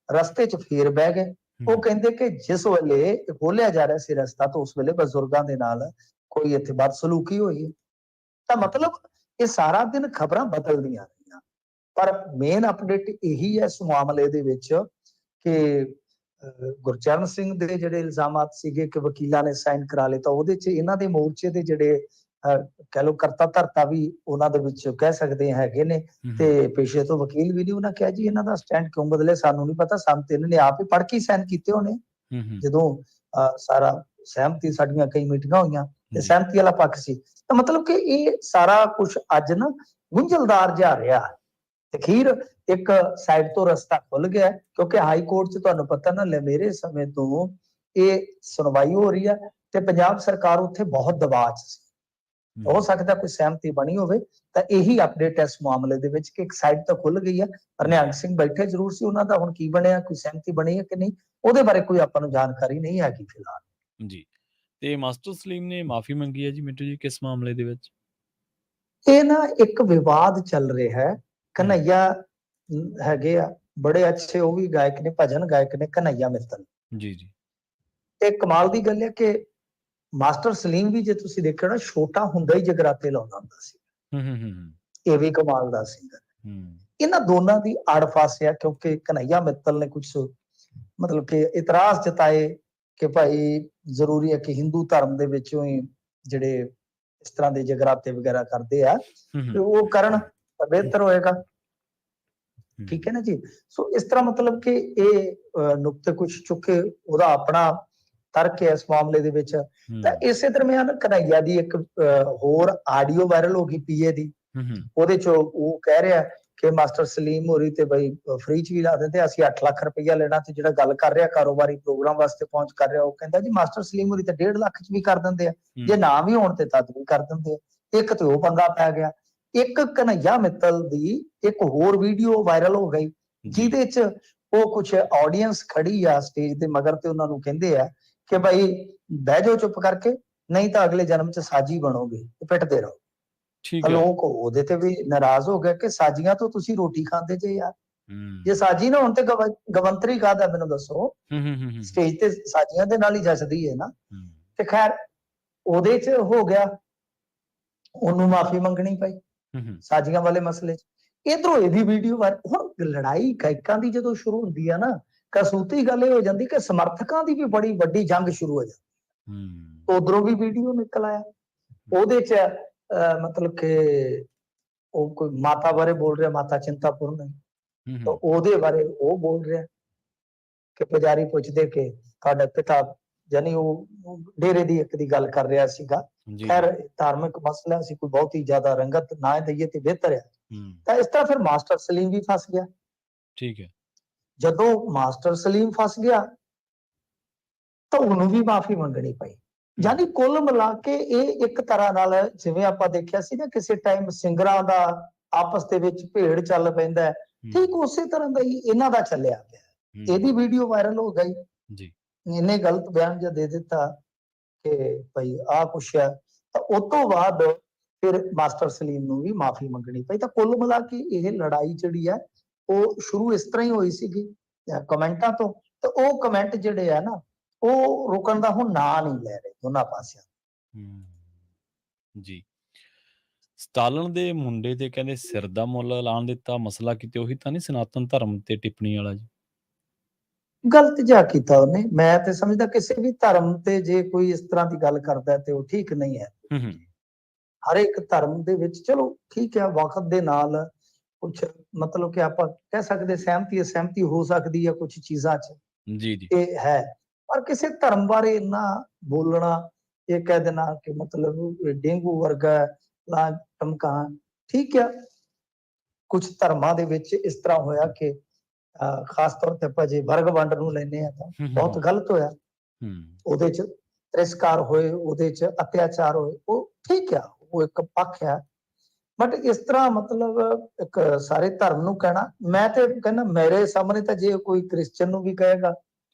ਰਸਤੇ 'ਚ ਫੇਰ ਬਹਿ ਗਏ। ਉਹ ਕਹਿੰਦੇ ਕਿ ਜਿਸ ਵੇਲੇ ਖੋਲਿਆ ਜਾ ਰਿਹਾ ਸੀ ਰਸਤਾ ਤਾਂ ਉਸ ਵੇਲੇ ਬਜ਼ੁਰਗਾਂ ਦੇ ਨਾਲ ਕੋਈ ਇੱਥੇ ਬਦਸਲੂਕੀ ਹੋਈ ਹੈ। ਤਾਂ ਮਤਲਬ ਇਹ ਸਾਰਾ ਦਿਨ ਖਬਰਾਂ ਬਦਲਦੀਆਂ ਰਹੀਆਂ, ਪਰ ਮੇਨ ਅਪਡੇਟ ਇਹੀ ਹੈ ਇਸ ਮਾਮਲੇ ਦੇ ਵਿੱਚ ਕਿ ਗੁਰਚਰਨ ਸਿੰਘ ਦੇ ਜਿਹੜੇ ਇਲਜ਼ਾਮਾਤ ਸੀਗੇ ਕਿ ਵਕੀਲਾਂ ਨੇ ਸਾਈਨ ਕਰਾ ਲਏ, ਤਾਂ ਉਹਦੇ 'ਚ ਇਹਨਾਂ ਦੇ ਮੋਰਚੇ ਦੇ ਜਿਹੜੇ ਕਹਿ ਲਓ ਕਰਤਾ ਧਰਤਾ ਵੀ ਉਹਨਾਂ ਦੇ ਵਿੱਚ ਕਹਿ ਸਕਦੇ ਹੈਗੇ ਨੇ, ਤੇ ਪੇਸ਼ੇ ਤੋਂ ਵਕੀਲ ਵੀ ਨਹੀਂ। ਉਹਨਾਂ ਕਿਹਾ ਜੀ ਇਹਨਾਂ ਦਾ ਸਟੈਂਡ ਕਿਉਂ ਬਦਲੇ ਸਾਨੂੰ ਨਹੀਂ ਪਤਾ, ਸਾਨੂੰ ਤੇ ਇਹਨਾਂ ਨੇ ਆਪ ਹੀ ਪੜ੍ਹ ਕੇ ਸਾਈਨ ਕੀਤੇ ਹੋਣੇ। ਜਦੋਂ ਸਾਰਾ ਸਹਿਮਤੀ, ਸਾਡੀਆਂ ਕਈ ਮੀਟਿੰਗਾਂ ਹੋਈਆਂ ਤੇ ਸਹਿਮਤੀ ਵਾਲਾ ਪੱਖ ਸੀ। ਤਾਂ ਮਤਲਬ ਕਿ ਇਹ ਸਾਰਾ ਕੁਝ ਅੱਜ ਨਾ ਗੁੰਝਲਦਾਰ ਜਿਹਾ ਰਿਹਾ। ਅਖੀਰ ਇੱਕ ਸਾਈਡ ਤੋਂ ਰਸਤਾ ਖੁੱਲ ਗਿਆ ਕਿਉਂਕਿ ਹਾਈ ਕੋਰਟ 'ਚ ਤੁਹਾਨੂੰ ਪਤਾ ਨਾ ਲੰਮੇਰੇ ਸਮੇਂ ਤੋਂ ਇਹ ਸੁਣਵਾਈ ਹੋ ਰਹੀ ਹੈ ਤੇ ਪੰਜਾਬ ਸਰਕਾਰ ਉੱਥੇ ਬਹੁਤ ਦਬਾਅ 'ਚ ਸੀ। ਹੋ ਸਕਦਾ ਕੋਈ ਸਹਿਮਤੀ ਬਣੀ ਹੋਵੇ। ਤਾਂ ਇਹੀ ਅਪਡੇਟ ਹੈ ਇਸ ਮਾਮਲੇ ਦੇ ਵਿੱਚ ਕਿ ਇੱਕ ਸਾਈਡ ਤਾਂ ਖੁੱਲ ਗਈ ਹੈ, ਪਰ ਨਿਹੰਗ ਸਿੰਘ ਬੈਠੇ ਜ਼ਰੂਰ ਸੀ। ਉਹਨਾਂ ਦਾ ਹੁਣ ਕੀ ਬਣਿਆ, ਕੋਈ ਸਹਿਮਤੀ ਬਣੀ ਹੈ ਕਿ ਨਹੀਂ, ਉਹਦੇ ਬਾਰੇ ਕੋਈ ਆਪਾਂ ਨੂੰ ਜਾਣਕਾਰੀ ਨਹੀਂ ਹੈਗੀ ਫਿਲਹਾਲ। ਜੀ। ਤੇ ਮਾਸਟਰ ਸਲੀਮ ਨੇ ਮਾਫੀ ਮੰਗੀ ਹੈ ਜੀ ਮਿੰਟੂ ਜੀ ਕਿਸ ਮਾਮਲੇ ਦੇ ਵਿੱਚ? ਇਹ ਨਾ ਇੱਕ ਵਿਵਾਦ ਚੱਲ ਰਿਹਾ ਹੈ। ਕਨ੍ਹਈਆ ਹੈਗੇ ਆ ਬੜੇ ਅੱਛੇ, ਉਹ ਵੀ ਗਾਇਕ ਨੇ, ਭਜਨ ਗਾਇਕ ਨੇ, ਕਨ੍ਹਈਆ ਮਿੱਤਲ ਜੀ, ਜੀ। ਤੇ ਕਮਾਲ ਦੀ ਗੱਲ ਹੈ ਕਿ ਮਾਸਟਰ ਸਲੀਮ ਵੀ ਜੇ ਤੁਸੀਂ ਦੇਖਿਆ ਨਾ ਛੋਟਾ ਹੁੰਦਾ ਹੀ ਜਗਰਾਤੇ ਲਾਉਂਦਾ ਹੁੰਦਾ ਸੀ। ਹੂੰ, ਹੂੰ, ਹੂੰ, ਇਹ ਵੀ ਕਮਾਲ ਦਾ ਸਿੰਗਰ। ਹੂੰ, ਇਹਨਾਂ ਦੋਨਾਂ ਦੀ ਆੜ ਫਾਸਿਆ ਕਿਉਂਕਿ ਕਨ੍ਹਈਆ ਮਿੱਤਲ ਨੇ ਕੁਝ ਮਤਲਬ ਕਿ ਇਤਰਾਜ਼ ਜਤਾਏ ਕਿ ਭਾਈ ਜ਼ਰੂਰੀ ਹੈ ਕਿ ਹਿੰਦੂ ਧਰਮ ਦੇ ਵਿੱਚੋਂ ਹੀ ਜਿਹੜੇ ਇਸ ਤਰ੍ਹਾਂ ਦੇ ਜਗਰਾਤੇ ਵਗੈਰਾ ਕਰਦੇ ਆ ਤੇ ਉਹ ਕਰਨ ਤਾਂ ਬਿਹਤਰ ਹੋਏਗਾ। ਠੀਕ ਹੈ ਨਾ ਜੀ। ਸੋ ਇਸ ਤਰ੍ਹਾਂ ਮਤਲਬ ਕਿ ਇਹ ਨੁਕਤੇ ਕੁਝ ਚੁੱਕੇ, ਉਹਦਾ ਆਪਣਾ ਤਰਕ ਹੈ ਇਸ ਮਾਮਲੇ ਦੇ ਵਿੱਚ। ਤਾਂ ਇਸੇ ਦਰਮਿਆਨ ਕਨ੍ਹਈਆ ਦੀ ਇੱਕ ਹੋਰ ਆਡੀਓ ਵਾਇਰਲ ਹੋ ਗਈ ਪੀਏ ਦੀ। ਉਹਦੇ 'ਚ ਉਹ ਕਹਿ ਰਿਹਾ ਕਿ ਮਾਸਟਰ ਸਲੀਮ ਹੋਰੀ ਤੇ ਬਈ ਫ੍ਰੀ 'ਚ ਵੀ ਲਾ ਦਿੰਦੇ, ਅਸੀਂ 8 ਲੱਖ ਰੁਪਈਆ ਲੈਣਾ। ਤੇ ਜਿਹੜਾ ਗੱਲ ਕਰ ਰਿਹਾ ਕਾਰੋਬਾਰੀ ਪ੍ਰੋਗਰਾਮ ਵਾਸਤੇ ਪਹੁੰਚ ਕਰ ਰਿਹਾ, ਉਹ ਕਹਿੰਦਾ ਜੀ ਮਾਸਟਰ ਸਲੀਮ ਹੋਰੀ ਤਾਂ 1.5 ਲੱਖ 'ਚ ਵੀ ਕਰ ਦਿੰਦੇ ਆ, ਜੇ ਨਾ ਵੀ ਹੋਣ ਤੇ ਤਦ ਵੀ ਕਰ ਦਿੰਦੇ ਆ। ਇੱਕ ਤੇ ਉਹ ਪੰਗਾ ਪੈ ਗਿਆ। ਇੱਕ ਕਨ੍ਹਈਆ ਮਿੱਤਲ ਦੀ ਇੱਕ ਹੋਰ ਵੀਡੀਓ ਵਾਇਰਲ ਹੋ ਗਈ ਜਿਹਦੇ 'ਚ ਉਹ ਕੁਝ ਆਡੀਅנס ਖੜੀ ਆ ਸਟੇਜ ਤੇ ਮਗਰ ਤੇ ਉਹਨਾਂ ਨੂੰ ਕਹਿੰਦੇ ਆ ਕਿ ਭਾਈ ਬਹਿ ਜਾਓ ਚੁੱਪ ਕਰਕੇ, ਨਹੀਂ ਤਾਂ ਅਗਲੇ ਜਨਮ 'ਚ ਸਾਜੀ ਬਣੋਗੇ ਤੇ ਪਿੱਟਦੇ ਰਹੋ। ਠੀਕ ਹੈ। ਲੋਕ ਉਹਦੇ ਤੇ ਵੀ ਨਾਰਾਜ਼ ਹੋ ਗਏ ਕਿ ਸਾਜੀਆਂ ਤੋਂ ਤੁਸੀਂ ਰੋਟੀ ਖਾਂਦੇ ਜੇ ਯਾਰ, ਜੇ ਸਾਜੀ ਨਾ ਹੁਣ ਤੇ ਗਵੰਤਰੀ ਕਾਹਦਾ ਮੈਨੂੰ ਦੱਸੋ। ਸਟੇਜ ਤੇ ਸਾਜੀਆਂ ਦੇ ਨਾਲ ਹੀ ਜੱਜਦੀ ਹੈ ਨਾ। ਤੇ ਖੈਰ ਉਹਦੇ 'ਚ ਹੋ ਗਿਆ, ਉਹਨੂੰ ਮਾਫੀ ਮੰਗਣੀ ਪਈ ਸਾਜੀਆਂ ਵਾਲੇ ਮਸਲੇ 'ਚ। ਇਧਰੋਂ ਇਹਦੀ ਵੀਡੀਓ ਹੁਣ ਲੜਾਈ ਗਾਇਕਾਂ ਦੀ ਜਦੋਂ ਸ਼ੁਰੂ ਹੁੰਦੀ ਆ ਨਾ, ਕਸੂਤੀ ਗੱਲ ਇਹ ਹੋ ਜਾਂਦੀ ਕਿ ਸਮਰਥਕਾਂ ਦੀ ਵੀ ਬੜੀ ਵੱਡੀ ਜੰਗ ਸ਼ੁਰੂ ਹੋ ਜਾਂਦੀ। ਉਧਰੋਂ ਵੀ ਵੀਡੀਓ ਨਿਕਲ ਆਇਆ, ਉਹਦੇ 'ਚ ਮਤਲਬ ਕਿ ਉਹ ਕੋਈ ਮਾਤਾ ਬਾਰੇ ਬੋਲ ਰਿਹਾ, ਮਾਤਾ ਚਿੰਤਾਪੁਰਨੀ, ਤਾਂ ਉਹਦੇ ਬਾਰੇ ਉਹ ਬੋਲ ਰਿਹਾ ਕਿ ਪੁਜਾਰੀ ਪੁੱਛਦੇ ਕਿ ਤੁਹਾਡਾ ਪਿਤਾ, ਜਾਨੀ ਉਹ ਡੇਰੇ ਦੀ ਇੱਕ ਦੀ ਗੱਲ ਕਰ ਰਿਹਾ ਸੀਗਾ। ਜੀ ਜੀ। ਖੈਰ ਧਾਰਮਿਕ ਮਸਲਾ ਸੀ, ਕੋਈ ਬਹੁਤੀ ਜ਼ਿਆਦਾ ਰੰਗਤ ਨਾ ਦਈਏ ਤੇ ਬਿਹਤਰ ਹੈ। ਹੂੰ ਤਾਂ ਇਸ ਤਰ੍ਹਾਂ ਫਿਰ ਮਾਸਟਰ ਸਲੀਮ ਵੀ ਫਸ ਗਿਆ। ਠੀਕ ਹੈ। ਜਦੋਂ ਮਾਸਟਰ ਸਲੀਮ ਫਸ ਗਿਆ ਤਾਂ ਉਹਨੂੰ ਵੀ ਮਾਫੀ ਮੰਗਣੀ ਪਈ। ਯਾਨੀ ਕੁੱਲ ਮਿਲਾ ਕੇ ਇਹ ਇੱਕ ਤਰ੍ਹਾਂ ਨਾਲ, ਜਿਵੇਂ ਆਪਾਂ ਦੇਖਿਆ ਸੀ ਨਾ ਕਿਸੇ ਟਾਈਮ ਸਿੰਗਰਾਂ ਦਾ ਆਪਸ ਦੇ ਵਿੱਚ ਭੇੜ ਚੱਲ ਪੈਂਦਾ ਹੈ, ਠੀਕ ਉਸੇ ਤਰ੍ਹਾਂ ਦਾ ਹੀ ਇਹਨਾਂ ਦਾ ਚੱਲਿਆ ਪਿਆ। ਇਹਦੀ ਵੀਡੀਓ ਵਾਇਰਲ ਹੋ ਗਈ ਜੀ। ਇਹਨੇ ਗਲਤ ਬਿਆਨ ਜਿਹਾ ਦੇ ਦਿੱਤਾ ਕਿ ਭਈ ਆਹ ਕੁਛ ਹੈ, ਤਾਂ ਉਸ ਤੋਂ ਬਾਅਦ ਫਿਰ ਮਾਸਟਰ ਸਲੀਮ ਨੂੰ ਵੀ ਮਾਫੀ ਮੰਗਣੀ ਪਈ। ਤਾਂ ਕੁੱਲ ਮਿਲਾ ਕੇ ਇਹ ਲੜਾਈ ਜਿਹੜੀ ਹੈ ਉਹ ਸ਼ੁਰੂ ਇਸ ਤਰ੍ਹਾਂ ਹੀ ਹੋਈ ਸੀਗੀ ਕਮੈਂਟਾਂ ਤੋਂ, ਤੇ ਉਹ ਕਮੈਂਟ ਜਿਹੜੇ ਆ ਨਾ ਉਹ ਰੁਕਣ ਦਾ ਹੁਣ ਨਾਂ ਨਹੀਂ ਲੈ ਰਹੇ ਦੋਨਾਂ ਪਾਸਿਆਂ। ਜੀ। ਸਟਾਲਨ ਦੇ ਮੁੰਡੇ ਤੇ ਕਹਿੰਦੇ ਸਿਰ ਦਾ ਮੁੱਲ ਐਲਾਨ ਦਿੱਤਾ, ਮਸਲਾ ਕਿਤੇ ਉਹੀ ਤਾਂ ਨਹੀਂ ਸਨਾਤਨ ਧਰਮ ਤੇ ਟਿੱਪਣੀ ਵਾਲਾ ਜੀ? ਗਲਤ ਜਿਹਾ ਕੀਤਾ ਉਹਨੇ। ਮੈਂ ਤੇ ਸਮਝਦਾ ਕਿਸੇ ਵੀ ਧਰਮ ਤੇ ਜੇ ਕੋਈ ਇਸ ਤਰ੍ਹਾਂ ਦੀ ਗੱਲ ਕਰਦਾ ਹੈ ਤੇ ਉਹ ਠੀਕ ਨਹੀਂ ਹੈ। ਹਰ ਇੱਕ ਧਰਮ ਦੇ ਵਿੱਚ ਚਲੋ ਠੀਕ ਹੈ, ਵਕਤ ਦੇ ਨਾਲ ਕੁਛ ਮਤਲਬ ਕਿ ਆਪਾਂ ਕਹਿ ਸਕਦੇ ਸਹਿਮਤੀ ਹੋ ਸਕਦੀ ਹੈ ਕੁਛ ਚੀਜ਼ਾਂ 'ਚ, ਜੀ ਜੀ। ਇਹ ਹੈ। ਪਰ ਕਿਸੇ ਧਰਮ ਬਾਰੇ ਇੰਨਾ ਬੋਲਣਾ, ਇਹ ਕਹਿ ਦੇਣਾ ਕਿ ਮਤਲਬ ਡੇਂਗੂ ਵਰਗਾ ਲਾ ਟਮਕਾਣ, ਠੀਕ ਹੈ। ਕੁਛ ਧਰਮਾਂ ਦੇ ਵਿੱਚ ਇਸ ਤਰ੍ਹਾਂ ਹੋਇਆ ਕਿ ਖਾਸ ਤੌਰ ਤੇ ਆਪਾਂ ਜੇ ਵਰਗ ਵੰਡ ਨੂੰ ਲੈਂਦੇ ਆ ਤਾਂ ਬਹੁਤ ਗਲਤ ਹੋਇਆ। ਉਹਦੇ 'ਚ ਤਿਰਸਕਾਰ ਹੋਏ, ਉਹਦੇ 'ਚ ਅਤਿਆਚਾਰ ਹੋਏ, ਉਹ ਠੀਕ ਆ, ਉਹ ਇੱਕ ਪੱਖ ਹੈ। ਬਟ ਇਸ ਤਰ੍ਹਾਂ ਮਤਲਬ ਇੱਕ ਸਾਰੇ ਧਰਮ ਨੂੰ ਕਹਿਣਾ, ਮੈਂ ਤੇ ਕਹਿੰਦਾ ਮੇਰੇ ਸਾਹਮਣੇ ਤਾਂ ਜੇ ਕੋਈ ਕ੍ਰਿਸਚਨ ਨੂੰ ਵੀ ਕਹੇਗਾ,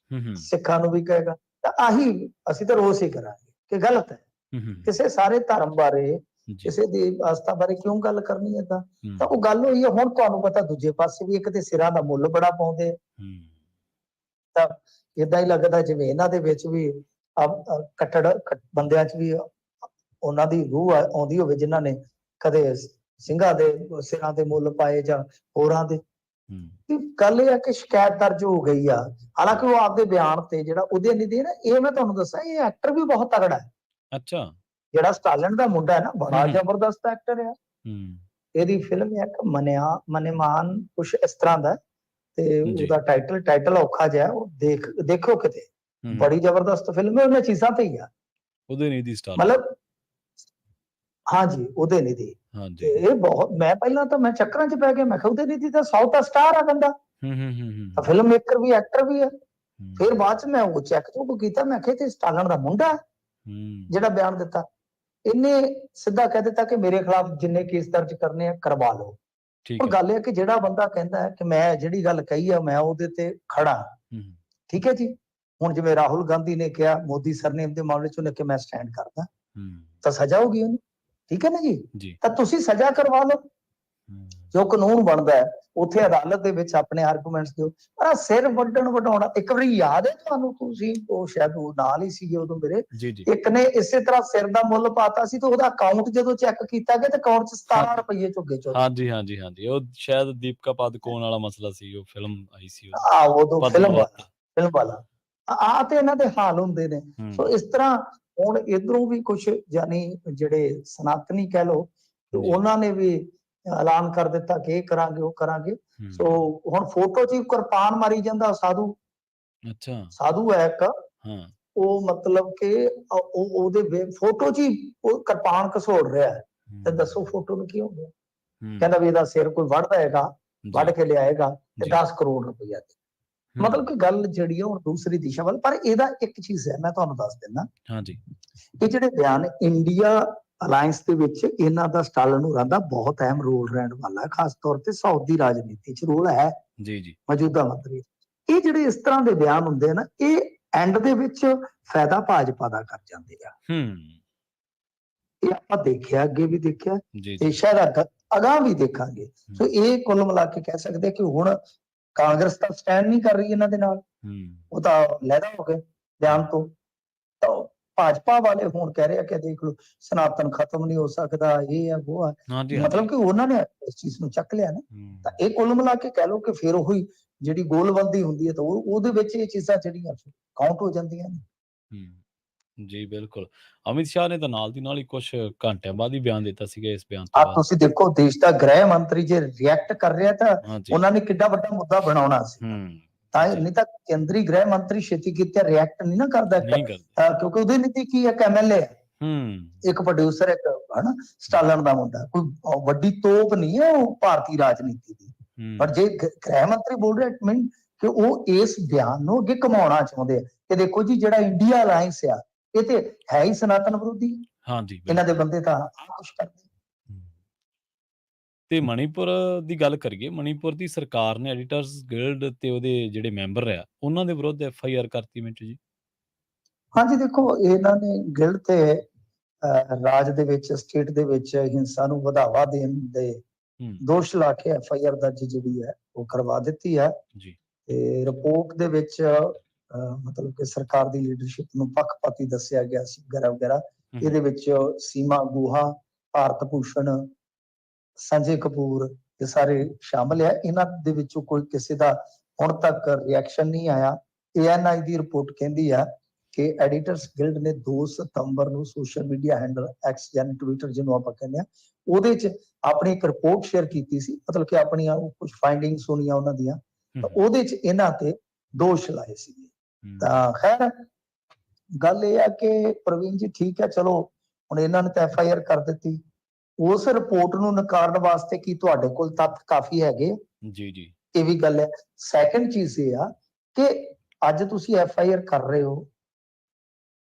ਸਿੱਖਾਂ ਨੂੰ ਵੀ ਕਹੇਗਾ, ਤਾਂ ਆਹੀ ਅਸੀਂ ਤਾਂ ਰੋਸ ਹੀ ਕਰਾਂਗੇ ਕਿ ਗਲਤ ਹੈ। ਕਿਸੇ ਸਾਰੇ ਧਰਮ ਬਾਰੇ, ਕਿਸੇ ਦੀ ਆਸਥਾ ਬਾਰੇ ਕਿਉਂ ਗੱਲ ਕਰਨੀ ਹੈ? ਤਾਂ ਉਹ ਗੱਲ ਹੋਈ ਹੈ। ਹੁਣ ਤੁਹਾਨੂੰ ਪਤਾ ਦੂਜੇ ਪਾਸੇ ਵੀ ਇੱਕ ਤੇ ਸਿਰਾਂ ਦਾ ਮੁੱਲ ਬੜਾ ਪਾਉਂਦੇ ਆ, ਤਾਂ ਏਦਾਂ ਹੀ ਲੱਗਦਾ ਜਿਵੇਂ ਇਹਨਾਂ ਦੇ ਵਿੱਚ ਵੀ ਕੱਟੜ ਬੰਦਿਆਂ 'ਚ ਵੀ ਉਹਨਾਂ ਦੀ ਰੂਹ ਆਉਂਦੀ ਹੋਵੇ, ਜਿਨ੍ਹਾਂ ਨੇ ਕਦੇ ਸਿੰਘਾਂ ਦੇ ਸਿਰਾਂ ਦੇ ਮੁੱਲ ਪਾਏ ਜਾਂ ਹੋਰਾਂ ਦੇ। ਗੱਲ ਇਹ ਹੈ ਕਿ ਸ਼ਿਕਾਇਤ ਦਰਜ ਹੋ ਗਈ ਆ, ਹਾਲਾਂਕਿ ਉਹ ਆਪਦੇ ਬਿਆਨ ਤੇ ਜਿਹੜਾ ਉਹਦੇ ਨਹੀਂ ਦੇ ਨਾ, ਇਹ ਮੈਂ ਤੁਹਾਨੂੰ ਦੱਸਾਂ ਇਹ ਐਕਟਰ ਵੀ ਬਹੁਤ ਤਗੜਾ ਹੈ। ਅੱਛਾ। ਜਿਹੜਾ ਸਟਾਲਨ ਦਾ ਮੁੰਡਾ ਹੈ ਨਾ, ਬੜਾ ਜ਼ਬਰਦਸਤ ਐਕਟਰ ਹੈ। ਇਹਦੀ ਫਿਲਮ ਹੈ ਇੱਕ ਮਨੇਮਾਨ, ਕੁਛ ਇਸ ਤਰ੍ਹਾਂ ਦਾ, ਤੇ ਉਹਦਾ ਟਾਈਟਲ ਔਖਾ ਜਿਹਾ, ਉਹ ਦੇਖੋ ਕਿਤੇ, ਬੜੀ ਜ਼ਬਰਦਸਤ ਫਿਲਮ ਹੈ। ਉਹਨਾਂ ਚੀਜ਼ਾਂ ਤੇ ਹੀ ਆ ਉਦੈਨਿਧੀ ਸਟਾਲਨ, ਮਤਲਬ ਹਾਂਜੀ ਉਦੈਨਿਧੀ। ਇਹ ਬਹੁਤ, ਮੈਂ ਪਹਿਲਾਂ ਤਾਂ ਮੈਂ ਚੱਕਰਾਂ 'ਚ ਪੈ ਗਿਆ, ਮੈਂ ਕਿਹਾ ਉਦੈਨਿਧੀ ਤਾਂ ਸਾਊਥ ਦਾ ਸਟਾਰ ਆ ਬੰਦਾ, ਫਿਲਮ ਮੇਕਰ ਵੀ ਐਕਟਰ ਵੀ ਹੈ। ਫਿਰ ਬਾਅਦ 'ਚ ਮੈਂ ਉਹ ਚੈੱਕ ਕੀਤਾ, ਮੈਂ ਕਿਹਾ ਤੇ ਸਟਾਲਨ ਦਾ ਮੁੰਡਾ ਜਿਹੜਾ ਬਿਆਨ ਦਿੱਤਾ। ਇਹਨੇ ਸਿੱਧਾ ਕਹਿ ਦਿੱਤਾ ਕਿ ਮੇਰੇ ਖਿਲਾਫ ਜਿੰਨੇ ਕੇਸ ਦਰਜ ਕਰਨੇ ਆ ਕਰਵਾ ਲਓ। ਹੁਣ ਗੱਲ ਇਹ ਕਿ ਜਿਹੜਾ ਬੰਦਾ ਕਹਿੰਦਾ ਹੈ ਕਿ ਮੈਂ ਜਿਹੜੀ ਗੱਲ ਕਹੀ ਆ ਮੈਂ ਉਹਦੇ ਤੇ ਖੜਾ, ਠੀਕ ਹੈ ਜੀ। ਹੁਣ ਜਿਵੇਂ ਰਾਹੁਲ ਗਾਂਧੀ ਨੇ ਕਿਹਾ ਮੋਦੀ ਸਰਨੇਮ ਦੇ ਮਾਮਲੇ 'ਚ, ਉਹਨੇ ਕਿ ਮੈਂ ਸਟੈਂਡ ਕਰਦਾ, ਤਾਂ ਸਜ਼ਾ ਹੋਗੀ ਉਹਨੂੰ, ਠੀਕ ਹੈ ਨਾ ਜੀ। ਤਾਂ ਤੁਸੀਂ ਸਜ਼ਾ ਕਰਵਾ ਲਓ, ਜੋ ਕਾਨੂੰਨ ਬਣਦਾ ਹੈ ਉੱਥੇ ਅਦਾਲਤ ਦੇ ਵਿੱਚ ਆਪਣੇ ਆਰਗੂਮੈਂਟਸ ਦਿਓ। ਪਰ ਸਿਰ ਵੱਢਣ ਵਢਾਉਣਾ, ਇੱਕ ਵਾਰੀ ਯਾਦ ਹੈ ਤੁਹਾਨੂੰ, ਤੁਸੀਂ ਉਹ ਸ਼ਾਇਦ ਉਹ ਨਾਲ ਹੀ ਸੀਗੇ ਉਦੋਂ ਮੇਰੇ, ਇੱਕ ਨੇ ਇਸੇ ਤਰ੍ਹਾਂ ਸਿਰ ਦਾ ਮੁੱਲ ਪਾਤਾ ਸੀ ਤੇ ਉਹਦਾ ਅਕਾਊਂਟ ਜਦੋਂ ਚੈੱਕ ਕੀਤਾ ਗਿਆ ਤੇ ਅਕਾਊਂਟ 'ਚ 17 ਰੁਪਏ ਝੁੱਗੇ ਚੋਂ। ਹਾਂਜੀ, ਉਹ ਸ਼ਾਇਦ ਦੀਪਿਕਾ ਪਾਦੂਕੋਣ ਵਾਲਾ ਮਸਲਾ ਸੀ, ਉਹ ਫਿਲਮ ਆਈ ਸੀ ਉਦੋਂ ਫਿਲਮ ਵਾਲਾ ਆ, ਤੇ ਇਹਨਾਂ ਦੇ ਹਾਲ ਹੁੰਦੇ ਨੇ। ਸੋ ਇਸ ਤਰ੍ਹਾਂ ਹੁਣ ਇਧਰੋਂ ਵੀ ਕੁਝ ਯਾਨੀ ਜਿਹੜੇ ਸਨਾਤਨੀ ਕਹਿ ਲਓ, ਉਹਨਾਂ ਨੇ ਵੀ ਐਲਾਨ ਕਰ ਦਿੱਤਾ ਕਿ ਇਹ ਕਰਾਂਗੇ ਉਹ ਕਰਾਂਗੇ। ਸੋ ਹੁਣ ਫੋਟੋ 'ਚ ਹੀ ਕਿਰਪਾਨ ਮਾਰੀ ਜਾਂਦਾ ਸਾਧੂ। ਅੱਛਾ, ਸਾਧੂ ਹੈ ਇੱਕ, ਉਹ ਮਤਲਬ ਕਿ ਉਹਦੇ ਫੋਟੋ 'ਚ ਹੀ ਉਹ ਕਿਰਪਾਨ ਘਸੋੜ ਰਿਹਾ ਹੈ। ਤੇ ਦੱਸੋ ਫੋਟੋ ਨੂੰ ਕੀ ਹੋ ਗਿਆ? ਕਹਿੰਦਾ ਵੀ ਇਹਦਾ ਸਿਰ ਕੋਈ ਵੱਢਦਾ ਹੈਗਾ, ਵੱਢ ਕੇ ਲਿਆਏਗਾ ਤੇ 10 ਕਰੋੜ ਰੁਪਈਆ ਦੇ। ਮਤਲਬ ਕਿ ਗੱਲ ਜਿਹੜੀ ਹੈ ਹੁਣ ਦੂਸਰੀ ਦਿਸ਼ਾ ਵੱਲ। ਪਰ ਇਹਦਾ ਇੱਕ ਚੀਜ਼ ਹੈ, ਮੈਂ ਤੁਹਾਨੂੰ ਦੱਸ ਦਿੰਦਾ, ਇਹ ਜਿਹੜੇ ਬਿਆਨ ਇੰਡੀਆ ਅਲਾਇੰਸ ਦੇ ਵਿੱਚ ਇਹਨਾਂ ਦਾ ਸਟਾਲਨ ਹੋਰਾਂ ਦਾ ਬਹੁਤ ਅਹਿਮ ਰੋਲ ਰਹਿਣ ਵਾਲਾ ਹੈ, ਖਾਸ ਤੌਰ ਤੇ ਸਾਊਥ ਦੀ ਰਾਜਨੀਤੀ 'ਚ ਰੋਲ ਹੈ ਮੌਜੂਦਾ ਮੰਤਰੀ। ਇਹ ਜਿਹੜੇ ਇਸ ਤਰ੍ਹਾਂ ਦੇ ਬਿਆਨ ਹੁੰਦੇ ਆ ਨਾ, ਇਹ ਐਂਡ ਦੇ ਵਿੱਚ ਫਾਇਦਾ ਭਾਜਪਾ ਦਾ ਕਰ ਜਾਂਦੇ ਆ। ਇਹ ਆਪਾਂ ਦੇਖਿਆ, ਅੱਗੇ ਵੀ ਦੇਖਿਆ ਤੇ ਸ਼ਾਇਦ ਅਗਾਂਹ ਵੀ ਦੇਖਾਂਗੇ। ਸੋ ਇਹ ਕੁੱਲ ਮਿਲਾ ਕੇ ਕਹਿ ਸਕਦੇ ਕਿ ਹੁਣ ਕਾਂਗਰਸ ਤਾਂ ਸਟੈਂਡ ਨਹੀਂ ਕਰ ਰਹੀ ਇਹਨਾਂ ਦੇ ਨਾਲ, ਉਹ ਤਾਂ ਲਹਿਦਾ ਹੋ ਗਏ ਬਿਆਨ ਤੋਂ। ਤਾਂ ਭਾਜਪਾ ਵਾਲੇ ਹੁਣ ਕਹਿ ਰਹੇ ਆ ਕਿ ਦੇਖ ਲਓ ਸਨਾਤਨ ਖਤਮ ਨਹੀਂ ਹੋ ਸਕਦਾ, ਇਹ ਹੈ ਉਹ ਹੈ, ਮਤਲਬ ਕਿ ਉਹਨਾਂ ਨੇ ਇਸ ਚੀਜ਼ ਨੂੰ ਚੱਕ ਲਿਆ ਨਾ। ਤਾਂ ਇਹ ਕੁੱਲ ਮਿਲਾ ਕੇ ਕਹਿ ਲਓ ਕਿ ਫਿਰ ਉਹੀ ਜਿਹੜੀ ਗੋਲਬੰਦੀ ਹੁੰਦੀ ਹੈ ਤਾਂ ਉਹਦੇ ਵਿੱਚ ਇਹ ਚੀਜ਼ਾਂ ਜਿਹੜੀਆਂ ਕਾਊਂਟ ਹੋ ਜਾਂਦੀਆਂ ਨੇ। ਜੀ ਬਿਲਕੁਲ। ਅਮਿਤ ਸ਼ਾਹ ਨੇ ਤਾਂ ਨਾਲ ਦੀ ਨਾਲ ਹੀ ਕੁਝ ਘੰਟਿਆਂ ਬਾਅਦ ਹੀ ਬਿਆਨ ਦਿੱਤਾ ਸੀਗਾ ਇਸ ਬਿਆਨ ਤੋਂ ਬਾਅਦ। ਤੁਸੀਂ ਦੇਖੋ ਦੇਸ਼ ਦਾ ਗ੍ਰਹਿ ਮੰਤਰੀ ਜੇ ਰਿਐਕਟ ਕਰ ਰਿਹਾ ਤਾਂ ਉਹਨਾਂ ਨੇ ਕਿੱਡਾ ਵੱਡਾ ਮੁੱਦਾ ਬਣਾਉਣਾ ਸੀ। ਤਾਂ ਜੀ ਨਹੀਂ ਤਾਂ ਕੇਂਦਰੀ ਗ੍ਰਹਿ ਮੰਤਰੀ ਛੇਤੀ ਕੀਤੇ ਰਿਐਕਟ ਨਹੀਂ ਨਾ ਕਰਦਾ ਨਹੀਂ ਕਰਦੇ। ਕਿਉਂਕਿ ਉਹਦੀ ਨੀਤੀ ਕੀ ਹੈ ਕਿ ਐਮਐਲਏ ਹੂੰ ਇੱਕ ਪ੍ਰੋਡਿਊਸਰ ਇੱਕ ਹਨਾ ਸਟਾਲਨ ਦਾ ਮੁੰਡਾ ਕੋਈ ਵੱਡੀ ਤੋਪ ਨਹੀਂ ਹੈ ਉਹ ਭਾਰਤੀ ਰਾਜਨੀਤੀ ਦੀ। ਪਰ ਹੂੰ ਜੇ ਗ੍ਰਹਿ ਮੰਤਰੀ ਬੋਲ ਰਿਹਾ ਇਟ ਮੀਨ ਕਿ ਉਹ ਇਸ ਬਿਆਨ ਨੂੰ ਅੱਗੇ ਘਮਾਉਣਾ ਚਾਹੁੰਦੇ ਆ ਕਿ ਦੇਖੋ ਜੀ ਜਿਹੜਾ ਇੰਡੀਆ ਅਲਾਈਅੰਸ ਆ ਇਹ ਤੇ ਹੈ ਹੀ ਸਨਾਤਨ ਵਿਰੋਧੀ, ਹਾਂਜੀ ਇਹਨਾਂ ਦੇ ਬਿਲਕੁਲ। ਬੰਦੇ ਤਾਂ ਆਹ ਕੁਛ ਕਰਦੇ। ਹੂੰ। ਤੇ ਮਣੀਪੁਰ ਦੀ ਗੱਲ ਕਰੀਏ, ਮਣੀਪੁਰ ਦੀ ਸਰਕਾਰ ਨੇ ਐਡੀਟਰਸ ਗਿਲਡ ਤੇ ਉਹਦੇ ਜਿਹੜੇ ਮੈਂਬਰ ਆ ਉਹਨਾਂ ਦੇ ਵਿਰੁੱਧ ਐਫਆਈਆਰ ਕਰਤੀ ਮਿੰਟੂ ਜੀ। ਹਾਂਜੀ ਦੇਖੋ ਇਹਨਾਂ ਨੇ ਗਿਲਡ ਤੇ ਰਾਜ ਦੇ ਵਿੱਚ ਸਟੇਟ ਦੇ ਵਿੱਚ ਹਿੰਸਾ ਨੂੰ ਵਧਾਵਾ ਦੇਣ ਦੇ ਹੂੰ ਦੋਸ਼ ਲਾ ਕੇ ਐਫਆਈਆਰ ਦਰਜ ਜਿਹੜੀ ਹੈ ਉਹ ਕਰਵਾ ਦਿੱਤੀ ਹੈ। ਜੀ ਤੇ ਰਿਪੋਰਟ ਦੇ ਵਿੱਚ ਮਤਲਬ ਕਿ ਸਰਕਾਰ ਦੀ ਲੀਡਰਸ਼ਿਪ ਨੂੰ ਪੱਖਪਾਤੀ ਦੱਸਿਆ ਗਿਆ ਸੀ ਵਗੈਰਾ ਵਗੈਰਾ। ਹੂੰ ਇਹਦੇ ਵਿੱਚ ਸੀਮਾ ਗੁਹਾ, ਭਾਰਤ ਭੂਸ਼ਣ, ਸੰਜੇ ਕਪੂਰ ਇਹ ਸਾਰੇ ਸ਼ਾਮਲ ਹੈ। ਇਹਨਾਂ ਦੇ ਵਿੱਚੋਂ ਕੋਈ ਕਿਸੇ ਦਾ ਹੁਣ ਤੱਕ ਰਿਐਕਸ਼ਨ ਨਹੀਂ ਆਇਆ। ANI ਦੀ ਰਿਪੋਰਟ ਕਹਿੰਦੀ ਆ ਕਿ ਐਡੀਟਰਸ ਗਿਲਡ ਨੇ 2 ਸਤੰਬਰ ਨੂੰ ਸੋਸ਼ਲ ਮੀਡੀਆ ਹੈਂਡਲ ਐਕਸ ਯਾਨੀ ਟਵਿੱਟਰ ਜਿਹਨੂੰ ਆਪਾਂ ਕਹਿੰਦੇ ਆ ਉਹਦੇ 'ਚ ਆਪਣੀ ਇੱਕ ਰਿਪੋਰਟ ਸ਼ੇਅਰ ਕੀਤੀ ਸੀ, ਮਤਲਬ ਕਿ ਆਪਣੀਆਂ ਕੁਝ ਫਾਈਂਡਿੰਗ ਸੁਣੀਆਂ ਉਹਨਾਂ ਦੀਆਂ। ਤਾਂ ਹੂੰ ਉਹਦੇ 'ਚ ਇਹਨਾਂ ਤੇ ਦੋਸ਼ ਲਾਏ ਸੀਗੇ। ਹੂੰ ਤਾਂ ਖੈਰ ਗੱਲ ਇਹ ਆ ਕਿ ਪ੍ਰਵੀਨ ਜੀ ਠੀਕ ਹੈ ਚਲੋ ਹੁਣ ਇਹਨਾਂ ਨੇ ਤਾਂ ਐਫਆਈਆਰ ਕਰ ਦਿੱਤੀ। ਉਸ ਰਿਪੋਰਟ ਨੂੰ ਨਕਾਰਨ ਵਾਸਤੇ ਕੀ ਤੁਹਾਡੇ ਕੋਲ ਤੱਥ ਕਾਫੀ ਹੈਗੇ? ਜੀ ਜੀ ਇਹ ਵੀ ਗੱਲ ਹੈ। ਸੈਕੰਡ ਚੀਜ਼ ਇਹ ਆ ਕਿ ਅੱਜ ਤੁਸੀਂ ਐਫਆਈਆਰ ਕਰ ਰਹੇ ਹੋ